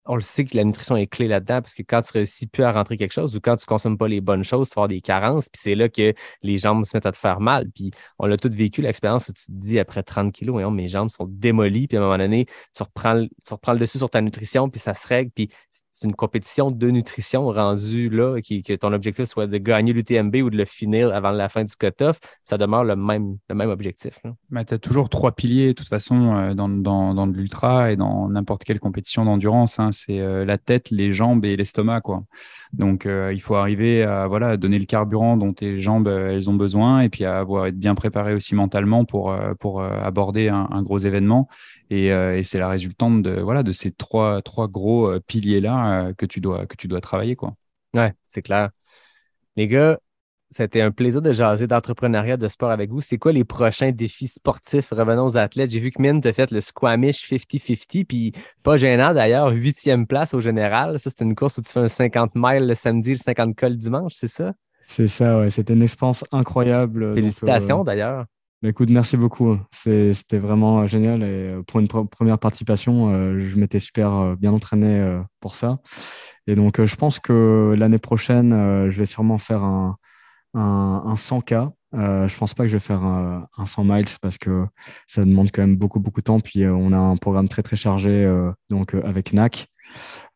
On le sait que la nutrition est clé là-dedans parce que quand tu réussis plus à rentrer quelque chose ou quand tu ne consommes pas les bonnes choses, tu vas avoir des carences. Puis c'est là que les jambes se mettent à te faire mal. Puis on l'a tous vécu, l'expérience où tu te dis après 30 kilos, mes jambes sont démolies. Puis à un moment donné, tu reprends le dessus sur ta nutrition, puis ça se règle. Puis c'est une compétition de nutrition rendue là, que ton objectif soit de gagner l'UTMB ou de le finir avant la fin du cut-off. Ça demeure le même objectif.
Bah, tu as toujours 3 piliers, de toute façon, dans de l'ultra et dans n'importe quelle compétition d'endurance. Hein. C'est la tête, les jambes et l'estomac, quoi. Donc, il faut arriver à donner le carburant dont tes jambes elles ont besoin et puis à être bien préparé aussi mentalement pour aborder un gros événement. Et c'est la résultante de ces trois gros piliers-là que tu dois travailler, quoi.
Ouais, c'est clair. Les gars, c'était un plaisir de jaser d'entrepreneuriat de sport avec vous. C'est quoi les prochains défis sportifs? Revenons aux athlètes. J'ai vu que Mine t'a fait le Squamish 50-50, puis pas gênant d'ailleurs, 8e place au général. Ça, c'est une course où tu fais un 50 miles le samedi, le 50 col dimanche, c'est ça?
C'est ça, ouais. C'était une expérience incroyable.
Félicitations d'ailleurs.
Écoute, merci beaucoup. C'était vraiment génial. Et pour une première participation, je m'étais super bien entraîné pour ça. Et donc, je pense que l'année prochaine, je vais sûrement faire un 100K. Je pense pas que je vais faire un 100 miles parce que ça demande quand même beaucoup, beaucoup de temps. Puis, on a un programme très, très chargé avec NAC.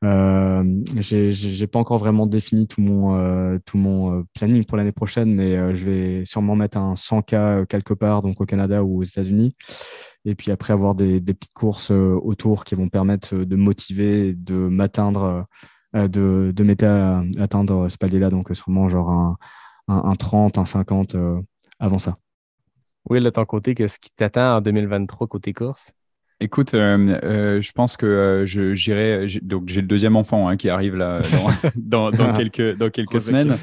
J'ai pas encore vraiment défini tout mon planning pour l'année prochaine, mais je vais sûrement mettre un 100K quelque part, donc au Canada ou aux États-Unis. Et puis après, avoir des petites courses autour qui vont permettre de motiver, de m'atteindre, de m'aider à atteindre ce palier-là. Donc sûrement genre un 30, un 50 avant ça.
Oui, de ton côté, qu'est-ce qui t'attend en 2023 côté course?
Écoute, je pense que j'irai. Donc, j'ai le deuxième enfant qui arrive là dans quelques semaines.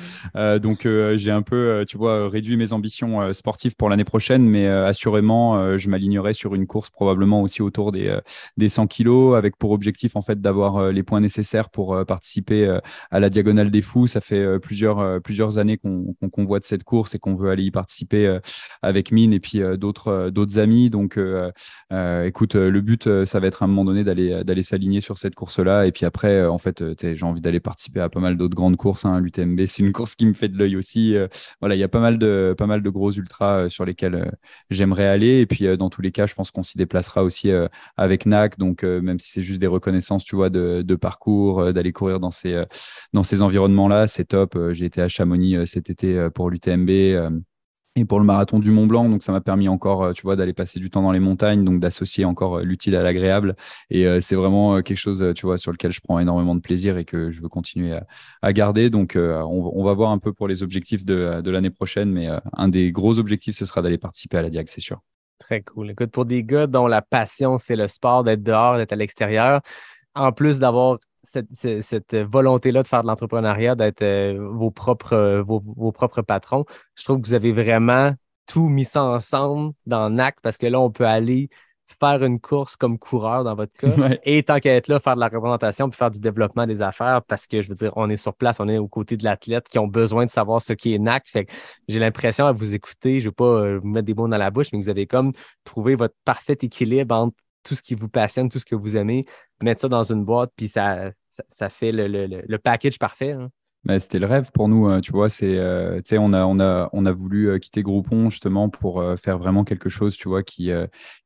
Donc, j'ai un peu, tu vois, réduit mes ambitions sportives pour l'année prochaine, mais assurément, je m'alignerai sur une course probablement aussi autour des 100 kilos, avec pour objectif en fait d'avoir les points nécessaires pour participer à la Diagonale des Fous. Ça fait plusieurs années qu'on convoite cette course et qu'on veut aller y participer avec Mine et puis d'autres amis. Donc, écoute. Le but, ça va être à un moment donné d'aller s'aligner sur cette course-là. Et puis après, en fait, j'ai envie d'aller participer à pas mal d'autres grandes courses. Hein. L'UTMB, c'est une course qui me fait de l'œil aussi. Voilà, il y a pas mal de gros ultras sur lesquels j'aimerais aller. Et puis, dans tous les cas, je pense qu'on s'y déplacera aussi avec NAC. Donc, même si c'est juste des reconnaissances, tu vois, de parcours, d'aller courir dans ces environnements-là, c'est top. J'ai été à Chamonix cet été pour l'UTMB. et pour le marathon du Mont Blanc. Donc, ça m'a permis encore, tu vois, d'aller passer du temps dans les montagnes, donc d'associer encore l'utile à l'agréable. Et c'est vraiment quelque chose, tu vois, sur lequel je prends énormément de plaisir et que je veux continuer à garder. Donc, on va voir un peu pour les objectifs de l'année prochaine, mais un des gros objectifs, ce sera d'aller participer à la Diag, c'est sûr.
Très cool. Écoute, pour des gars dont la passion, c'est le sport, d'être dehors, d'être à l'extérieur, en plus d'avoir cette volonté-là de faire de l'entrepreneuriat, d'être vos propres patrons, je trouve que vous avez vraiment tout mis ça ensemble dans NAC parce que là, on peut aller faire une course comme coureur dans votre cas
Ouais.
et tant qu'à être là, faire de la représentation puis faire du développement des affaires parce que, je veux dire, on est sur place, on est aux côtés de l'athlète qui ont besoin de savoir ce qui est NAC. Fait que j'ai l'impression à vous écouter, je ne veux pas vous mettre des mots dans la bouche, mais que vous avez comme trouvé votre parfait équilibre entre tout ce qui vous passionne, tout ce que vous aimez, mettre ça dans une boîte, puis ça fait le package parfait. Hein.
Mais c'était le rêve pour nous, tu vois. Tu sais, on a voulu quitter Groupon justement pour faire vraiment quelque chose, tu vois, qui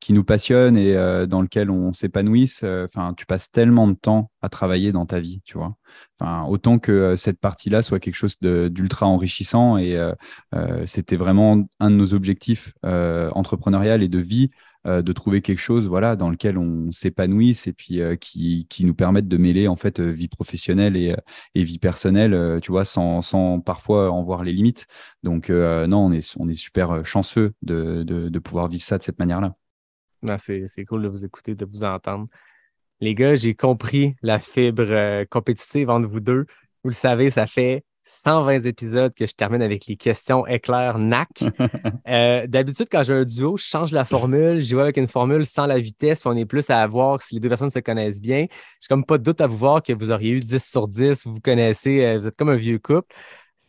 nous passionne et dans lequel on s'épanouisse. Enfin, tu passes tellement de temps à travailler dans ta vie, tu vois. Enfin, autant que cette partie-là soit quelque chose d'ultra enrichissant et c'était vraiment un de nos objectifs entrepreneurial et de vie. De trouver quelque chose voilà, dans lequel on s'épanouisse et puis qui nous permette de mêler en fait vie professionnelle et vie personnelle, tu vois, sans parfois en voir les limites. Donc non, on est super chanceux de pouvoir vivre ça de cette manière-là.
Non, c'est cool de vous écouter, de vous entendre. Les gars, j'ai compris la fibre compétitive entre vous deux. Vous le savez, ça fait 120 épisodes que je termine avec les questions éclairs NAC. D'habitude, quand j'ai un duo, je change la formule. J'y vais avec une formule sans la vitesse, puis on est plus à voir si les deux personnes se connaissent bien. J'ai comme pas de doute à vous voir que vous auriez eu 10 sur 10. Vous vous connaissez, vous êtes comme un vieux couple.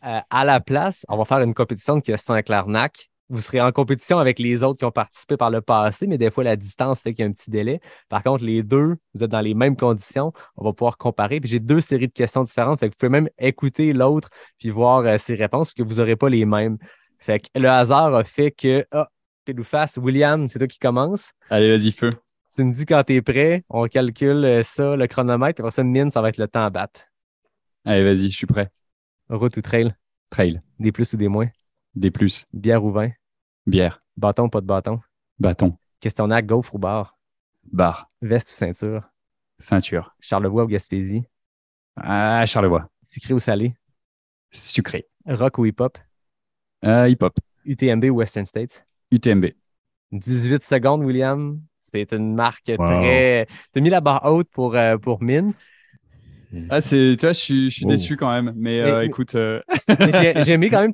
À la place, on va faire une compétition de questions éclairs NAC. Vous serez en compétition avec les autres qui ont participé par le passé, mais des fois, la distance fait qu'il y a un petit délai. Par contre, les deux, vous êtes dans les mêmes conditions. On va pouvoir comparer. Puis j'ai 2 séries de questions différentes. Fait que vous pouvez même écouter l'autre puis voir ses réponses, parce que vous n'aurez pas les mêmes. Fait que le hasard a fait que, pile ou face, William, c'est toi qui commence.
Allez, vas-y, feu.
Tu me dis quand tu es prêt, on calcule ça, le chronomètre, puis après ça, mine, ça va être le temps à battre.
Allez, vas-y, je suis prêt.
Route ou trail?
Trail.
Des plus ou des moins?
Des plus.
Bière ou vin?
Bière.
Bâton ou pas de bâton?
Bâton.
Questionnaire gaufre ou bar?
Bar.
Veste ou ceinture?
Ceinture.
Charlevoix ou Gaspésie?
Ah, Charlevoix.
Sucré ou salé?
Sucré.
Rock ou hip-hop?
Hip-hop.
UTMB ou Western States?
UTMB.
18 secondes, William. C'est une marque très... T'as mis la barre haute pour Mine.
Ah, tu vois, je suis déçu quand même. Mais écoute.
J'ai aimé quand même,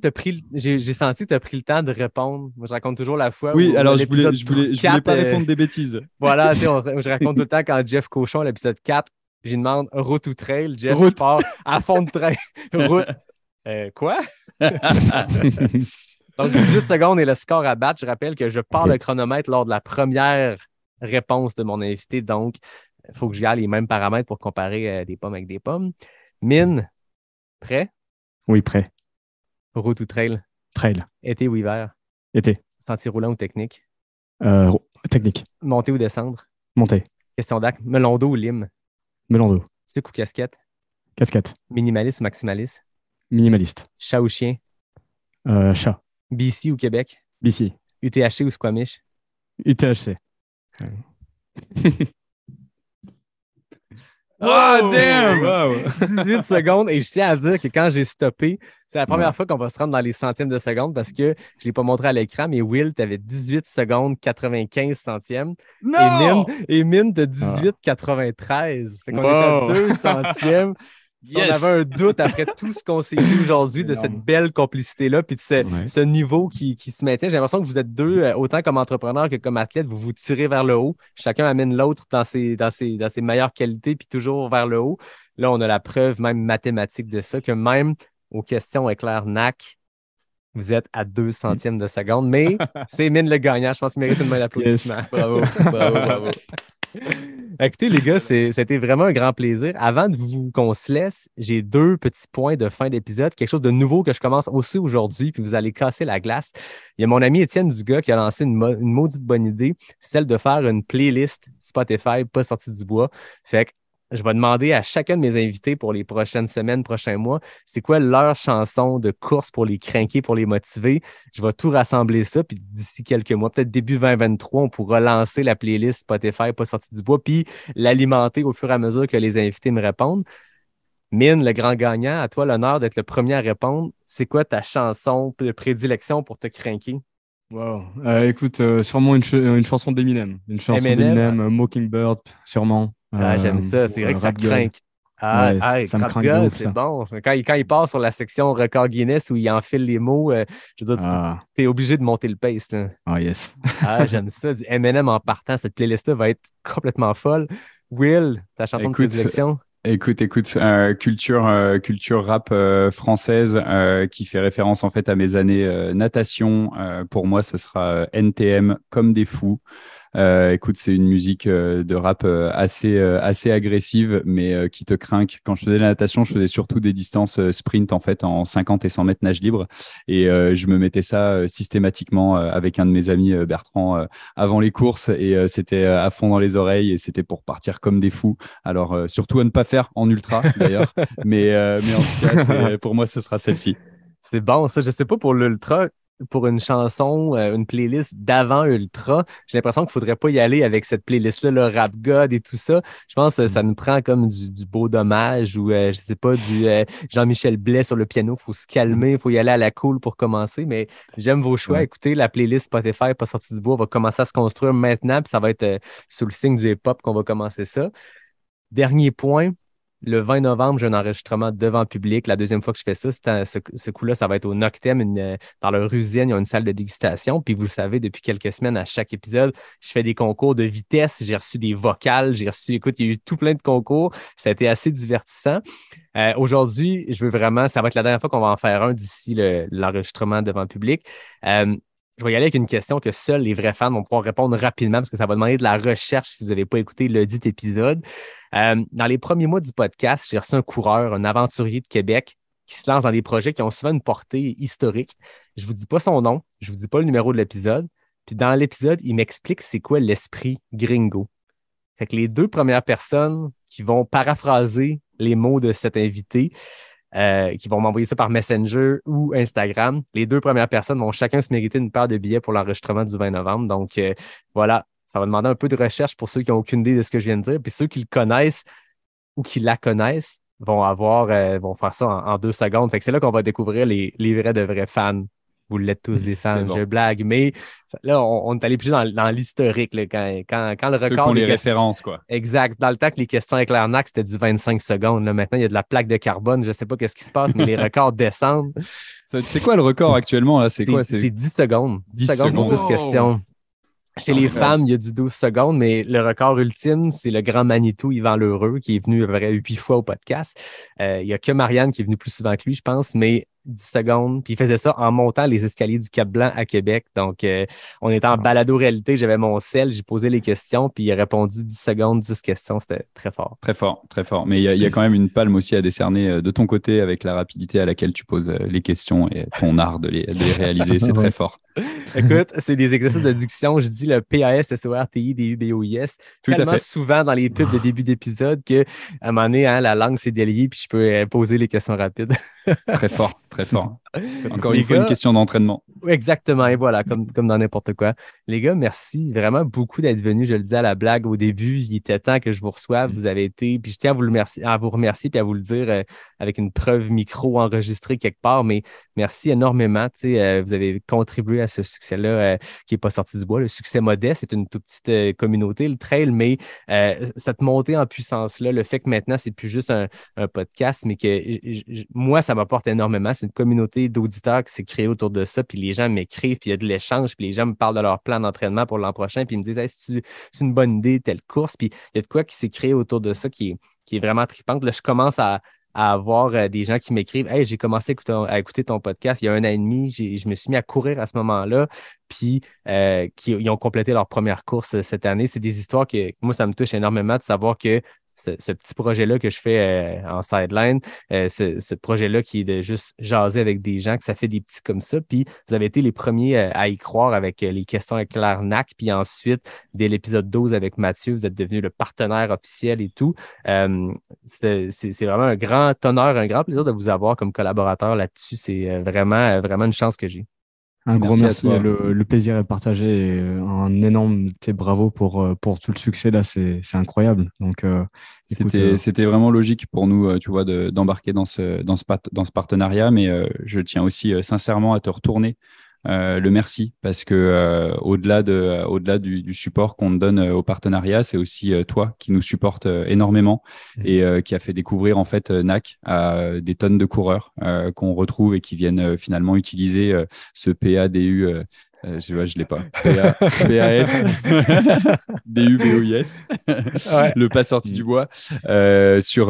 j'ai senti que tu as pris le temps de répondre. Moi, je raconte toujours la fois.
Oui,
où,
alors je voulais pas répondre des bêtises.
Voilà, je raconte tout le temps quand Jeff Cochon, l'épisode 4, j'y demande route ou trail. Jeff,
route.
Je pars à fond de trail. Route. Quoi? Donc, 18 secondes est le score à battre. Je rappelle que je pars le chronomètre lors de la première réponse de mon invité. Donc, il faut que je garde les mêmes paramètres pour comparer des pommes avec des pommes. Mine, prêt?
Oui, prêt.
Route ou trail?
Trail.
Été ou hiver?
Été.
Sentier roulant ou technique?
Technique.
Monter ou descendre?
Montée.
Question d'acte. Melon d'eau ou lime?
Melon d'eau.
Sucre ou casquette?
Casquette.
Minimaliste ou maximaliste?
Minimaliste.
Chat ou chien?
Chat.
BC ou Québec?
BC.
UTHC ou Squamish?
UTHC.
Oh, damn!
Wow.
18 secondes et je tiens à dire que quand j'ai stoppé, c'est la première fois qu'on va se rendre dans les centièmes de seconde parce que je ne l'ai pas montré à l'écran, mais Will, tu avais 18 secondes 95 centièmes.
Non!
Et Mine de 18,93. Fait qu'on était à 2 centièmes. Si on avait un doute après tout ce qu'on s'est dit aujourd'hui de cette belle complicité-là puis de ce niveau qui se maintient, j'ai l'impression que vous êtes deux, autant comme entrepreneur que comme athlète, vous vous tirez vers le haut. Chacun amène l'autre dans ses meilleures qualités puis toujours vers le haut. Là, on a la preuve même mathématique de ça, que même aux questions éclair NAC, vous êtes à 2 centièmes de seconde, mais c'est Mine le gagnant. Je pense qu'il mérite une main d'applaudissement.
Yes. Bravo, bravo, bravo.
Écoutez, les gars, c'était vraiment un grand plaisir. Avant qu'on se laisse, j'ai 2 petits points de fin d'épisode, quelque chose de nouveau que je commence aussi aujourd'hui, puis vous allez casser la glace. Il y a mon ami Étienne Dugas qui a lancé une maudite bonne idée, celle de faire une playlist Spotify pas sortie du bois. Fait que je vais demander à chacun de mes invités pour les prochaines semaines, prochains mois, c'est quoi leur chanson de course pour les crinquer, pour les motiver. Je vais tout rassembler ça, puis d'ici quelques mois, peut-être début 2023, on pourra lancer la playlist Spotify Pas sorti du bois, puis l'alimenter au fur et à mesure que les invités me répondent. Mine, le grand gagnant, à toi l'honneur d'être le premier à répondre. C'est quoi ta chanson de prédilection pour te crinquer?
Wow. Écoute, sûrement une chanson d'Eminem. Une chanson d'Eminem, Mockingbird, sûrement.
J'aime ça. C'est vrai que ça
Rap God.
crinque.
Ça me
Rap
crinque de
God,
ouf,
c'est
ça.
bon. Quand il part sur la section record Guinness où il enfile les mots, je veux dire, tu es obligé de monter le pace. Là.
Yes.
J'aime ça. Du Eminem en partant, cette playlist-là va être complètement folle. Will, ta chanson de prédilection?
Écoute, culture rap française qui fait référence en fait à mes années natation. Pour moi, ce sera NTM comme des fous. Écoute, c'est une musique de rap assez agressive, mais qui te crinque. Quand je faisais la natation, je faisais surtout des distances sprint en fait en 50 et 100 mètres nage libre, et je me mettais ça systématiquement avec un de mes amis, Bertrand, avant les courses, et c'était à fond dans les oreilles, et c'était pour partir comme des fous. Alors surtout à ne pas faire en ultra d'ailleurs, mais en tout cas, pour moi, ce sera celle-ci.
C'est bon, ça. Je sais pas pour l'ultra, pour une chanson, une playlist d'avant Ultra, j'ai l'impression qu'il ne faudrait pas y aller avec cette playlist-là, le Rap God et tout ça. Je pense que ça nous prend comme du Beau Dommage ou, je sais pas, du Jean-Michel Blais sur le piano. Il faut se calmer, il faut y aller à la cool pour commencer. Mais j'aime vos choix. Ouais. Écoutez, la playlist Spotify Pas sorti du bois va commencer à se construire maintenant, puis ça va être sous le signe du hip-hop qu'on va commencer ça. Dernier point. Le 20 novembre, j'ai un enregistrement devant public. La deuxième fois que je fais ça, ce coup-là, ça va être au Noctem, dans leur usine. Ils ont une salle de dégustation. Puis vous le savez, depuis quelques semaines, à chaque épisode, je fais des concours de vitesse. J'ai reçu des vocales. Écoute, il y a eu tout plein de concours. Ça a été assez divertissant. Aujourd'hui, ça va être la dernière fois qu'on va en faire un d'ici l'enregistrement devant public. Je vais y aller avec une question que seuls les vrais fans vont pouvoir répondre rapidement parce que ça va demander de la recherche si vous n'avez pas écouté le dit épisode. Dans les premiers mois du podcast, j'ai reçu un coureur, un aventurier de Québec qui se lance dans des projets qui ont souvent une portée historique. Je ne vous dis pas son nom, je ne vous dis pas le numéro de l'épisode. Puis dans l'épisode, il m'explique c'est quoi l'esprit gringo. Fait que les deux premières personnes qui vont paraphraser les mots de cet invité, qui vont m'envoyer ça par Messenger ou Instagram. Les deux premières personnes vont chacun se mériter une paire de billets pour l'enregistrement du 20 novembre. Donc, voilà, ça va demander un peu de recherche pour ceux qui n'ont aucune idée de ce que je viens de dire. Puis ceux qui le connaissent ou qui la connaissent vont faire ça en 2 secondes. Fait que c'est là qu'on va découvrir les vrais de vrais fans. Vous l'êtes tous des fans, bon. Je blague. Mais là, on est allé plus dans l'historique. Là, quand le record.
Ceux qui ont les références, quoi.
Exact. Dans le temps que les questions avec l'Arnaque, c'était du 25 secondes. Là, maintenant, il y a de la plaque de carbone. Je ne sais pas ce qui se passe, mais les records descendent.
C'est quoi le record actuellement? Là? C'est
10 secondes. 10 secondes pour 10 questions. Chez les femmes, il y a du 12 secondes, mais le record ultime, c'est le grand Manitou Yvan Lheureux qui est venu à peu près 8 fois au podcast. Il n'y a que Marianne qui est venue plus souvent que lui, je pense, mais 10 secondes. Puis il faisait ça en montant les escaliers du Cap-Blanc à Québec. Donc, on était en balado-réalité. J'avais mon sel, j'ai posé les questions, puis il a répondu 10 secondes, 10 questions. C'était très fort.
Très fort, très fort. Mais il y a quand même une palme aussi à décerner de ton côté avec la rapidité à laquelle tu poses les questions et ton art de les réaliser. C'est très fort.
Écoute, c'est des exercices de diction. Je dis le PAS-SORTI-DUBOIS tellement souvent dans les pubs de début d'épisode qu'à un moment donné, la langue s'est déliée puis je peux poser les questions rapides.
Très fort, très fort. Encore une fois, une question d'entraînement.
Exactement, et voilà, comme dans n'importe quoi. Les gars, merci vraiment beaucoup d'être venus. Je le disais à la blague au début, il était temps que je vous reçoive. Vous avez été, puis je tiens à vous remercier puis à vous le dire avec une preuve micro enregistrée quelque part, mais merci énormément. Vous avez contribué à ce succès-là qui n'est pas sorti du bois. Le succès modeste, c'est une toute petite communauté, le trail, mais cette montée en puissance-là, le fait que maintenant, c'est plus juste un podcast, mais que moi, ça m'apporte énormément. C'est une communauté d'auditeurs qui s'est créée autour de ça, puis les gens m'écrivent, puis il y a de l'échange, puis les gens me parlent de leur plan d'entraînement pour l'an prochain, puis ils me disent hey, c'est une bonne idée, telle course, puis il y a de quoi qui s'est créé autour de ça qui est vraiment trippante. Là, je commence à avoir des gens qui m'écrivent « Hey, j'ai commencé à écouter ton podcast il y a 1 an et demi, je me suis mis à courir à ce moment-là, puis ils ont complété leur première course cette année. » C'est des histoires que moi, ça me touche énormément de savoir que ce petit projet-là que je fais en sideline, ce projet-là qui est de juste jaser avec des gens, que ça fait des petits comme ça. Puis vous avez été les premiers à y croire avec les questions avec Claire Nac. Puis ensuite, dès l'épisode 12 avec Mathieu, vous êtes devenu le partenaire officiel et tout. C'est vraiment un grand honneur, un grand plaisir de vous avoir comme collaborateur là-dessus. C'est vraiment une chance que j'ai.
Un gros merci. Le plaisir est partagé. Et un énorme bravo pour tout le succès. Là, c'est incroyable. Donc,
c'était vraiment logique pour nous, tu vois, d'embarquer dans ce partenariat. Mais je tiens aussi sincèrement à te retourner le merci, parce que au-delà du support qu'on donne au partenariat, c'est aussi toi qui nous supporte énormément et qui a fait découvrir en fait NAC à des tonnes de coureurs qu'on retrouve et qui viennent finalement utiliser ce PADU. Je l'ai pas. PAS, DUBOIS, le pas sorti du bois sur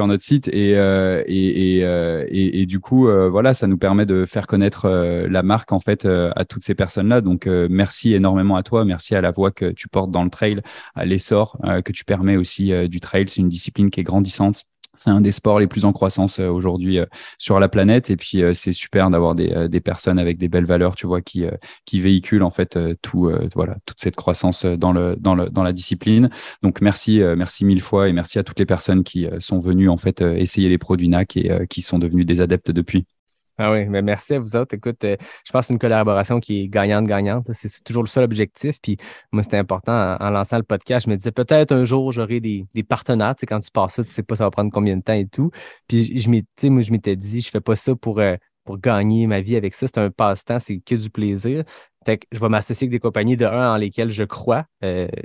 notre site et du coup voilà, ça nous permet de faire connaître la marque en fait à toutes ces personnes-là. Donc merci énormément à toi, merci à la voix que tu portes dans le trail, à l'essor que tu permets aussi du trail. C'est une discipline qui est grandissante. C'est un des sports les plus en croissance aujourd'hui sur la planète, et puis c'est super d'avoir des personnes avec des belles valeurs, tu vois, qui véhiculent en fait toute cette croissance dans la discipline. Donc merci mille fois, et merci à toutes les personnes qui sont venues en fait essayer les produits NAC et qui sont devenus des adeptes depuis.
Ah oui, mais merci à vous autres. Écoute, je pense que c'est une collaboration qui est gagnante-gagnante. C'est toujours le seul objectif. Puis moi, c'était important en lançant le podcast. Je me disais peut-être un jour, j'aurai des partenaires. Tu sais, quand tu passes ça, tu sais pas ça va prendre combien de temps et tout. Puis je m'étais dit, je fais pas ça pour gagner ma vie avec ça. C'est un passe-temps, c'est que du plaisir. Fait que je vais m'associer avec des compagnies en lesquelles je crois.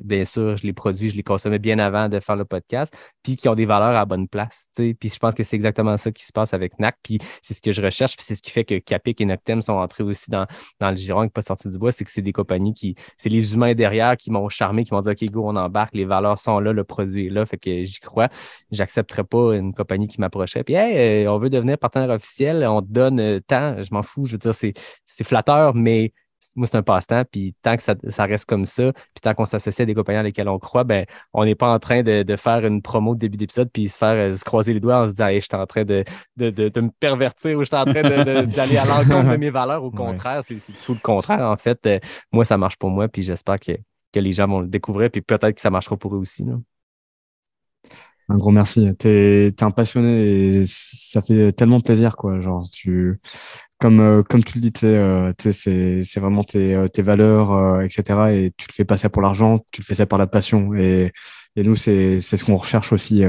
Bien sûr, je les produis, je les consommais bien avant de faire le podcast, puis qui ont des valeurs à la bonne place. T'sais. Puis je pense que c'est exactement ça qui se passe avec NAC, puis c'est ce que je recherche, puis c'est ce qui fait que Capic et Noctem sont entrés aussi dans le giron et pas sortis du bois, c'est que c'est des compagnies c'est les humains derrière qui m'ont charmé, qui m'ont dit « OK, go, on embarque, les valeurs sont là, le produit est là. » Fait que j'y crois. J'accepterais pas une compagnie qui m'approchait. Puis « Hey, on veut devenir partenaire officiel, on te donne tant. » Je m'en fous, je veux dire, c'est flatteur, mais moi, c'est un passe-temps, puis tant que ça reste comme ça, puis tant qu'on s'associe à des compagnies à lesquelles on croit, ben on n'est pas en train de faire une promo de début d'épisode puis se croiser les doigts en se disant « Hey, je suis en train de me pervertir » ou « Je suis en train d'aller à l'encontre de mes valeurs. » Au contraire, c'est tout le contraire. En fait, moi, ça marche pour moi, puis j'espère que les gens vont le découvrir, puis peut-être que ça marchera pour eux aussi. Là.
Un gros merci. T'es un passionné et ça fait tellement plaisir, quoi. Genre, comme tu le dis, c'est vraiment tes valeurs, etc. Et tu le fais pas ça pour l'argent, tu le fais ça par la passion. Et nous, c'est ce qu'on recherche aussi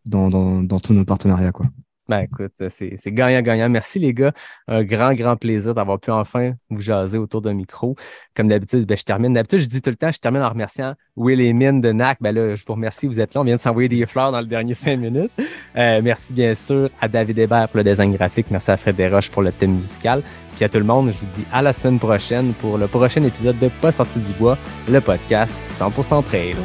dans tous nos partenariats, quoi.
Ben écoute, c'est gagnant-gagnant. Merci les gars. Un grand plaisir d'avoir pu enfin vous jaser autour d'un micro. Comme d'habitude, je termine. D'habitude, je dis tout le temps, je termine en remerciant Will et Mine de NAC. Ben là, je vous remercie, vous êtes là. On vient de s'envoyer des fleurs dans le dernier 5 minutes. Merci bien sûr à David Hébert pour le design graphique. Merci à Fred Desroches pour le thème musical. Puis à tout le monde, je vous dis à la semaine prochaine pour le prochain épisode de Pas sorti du bois, le podcast 100% trail.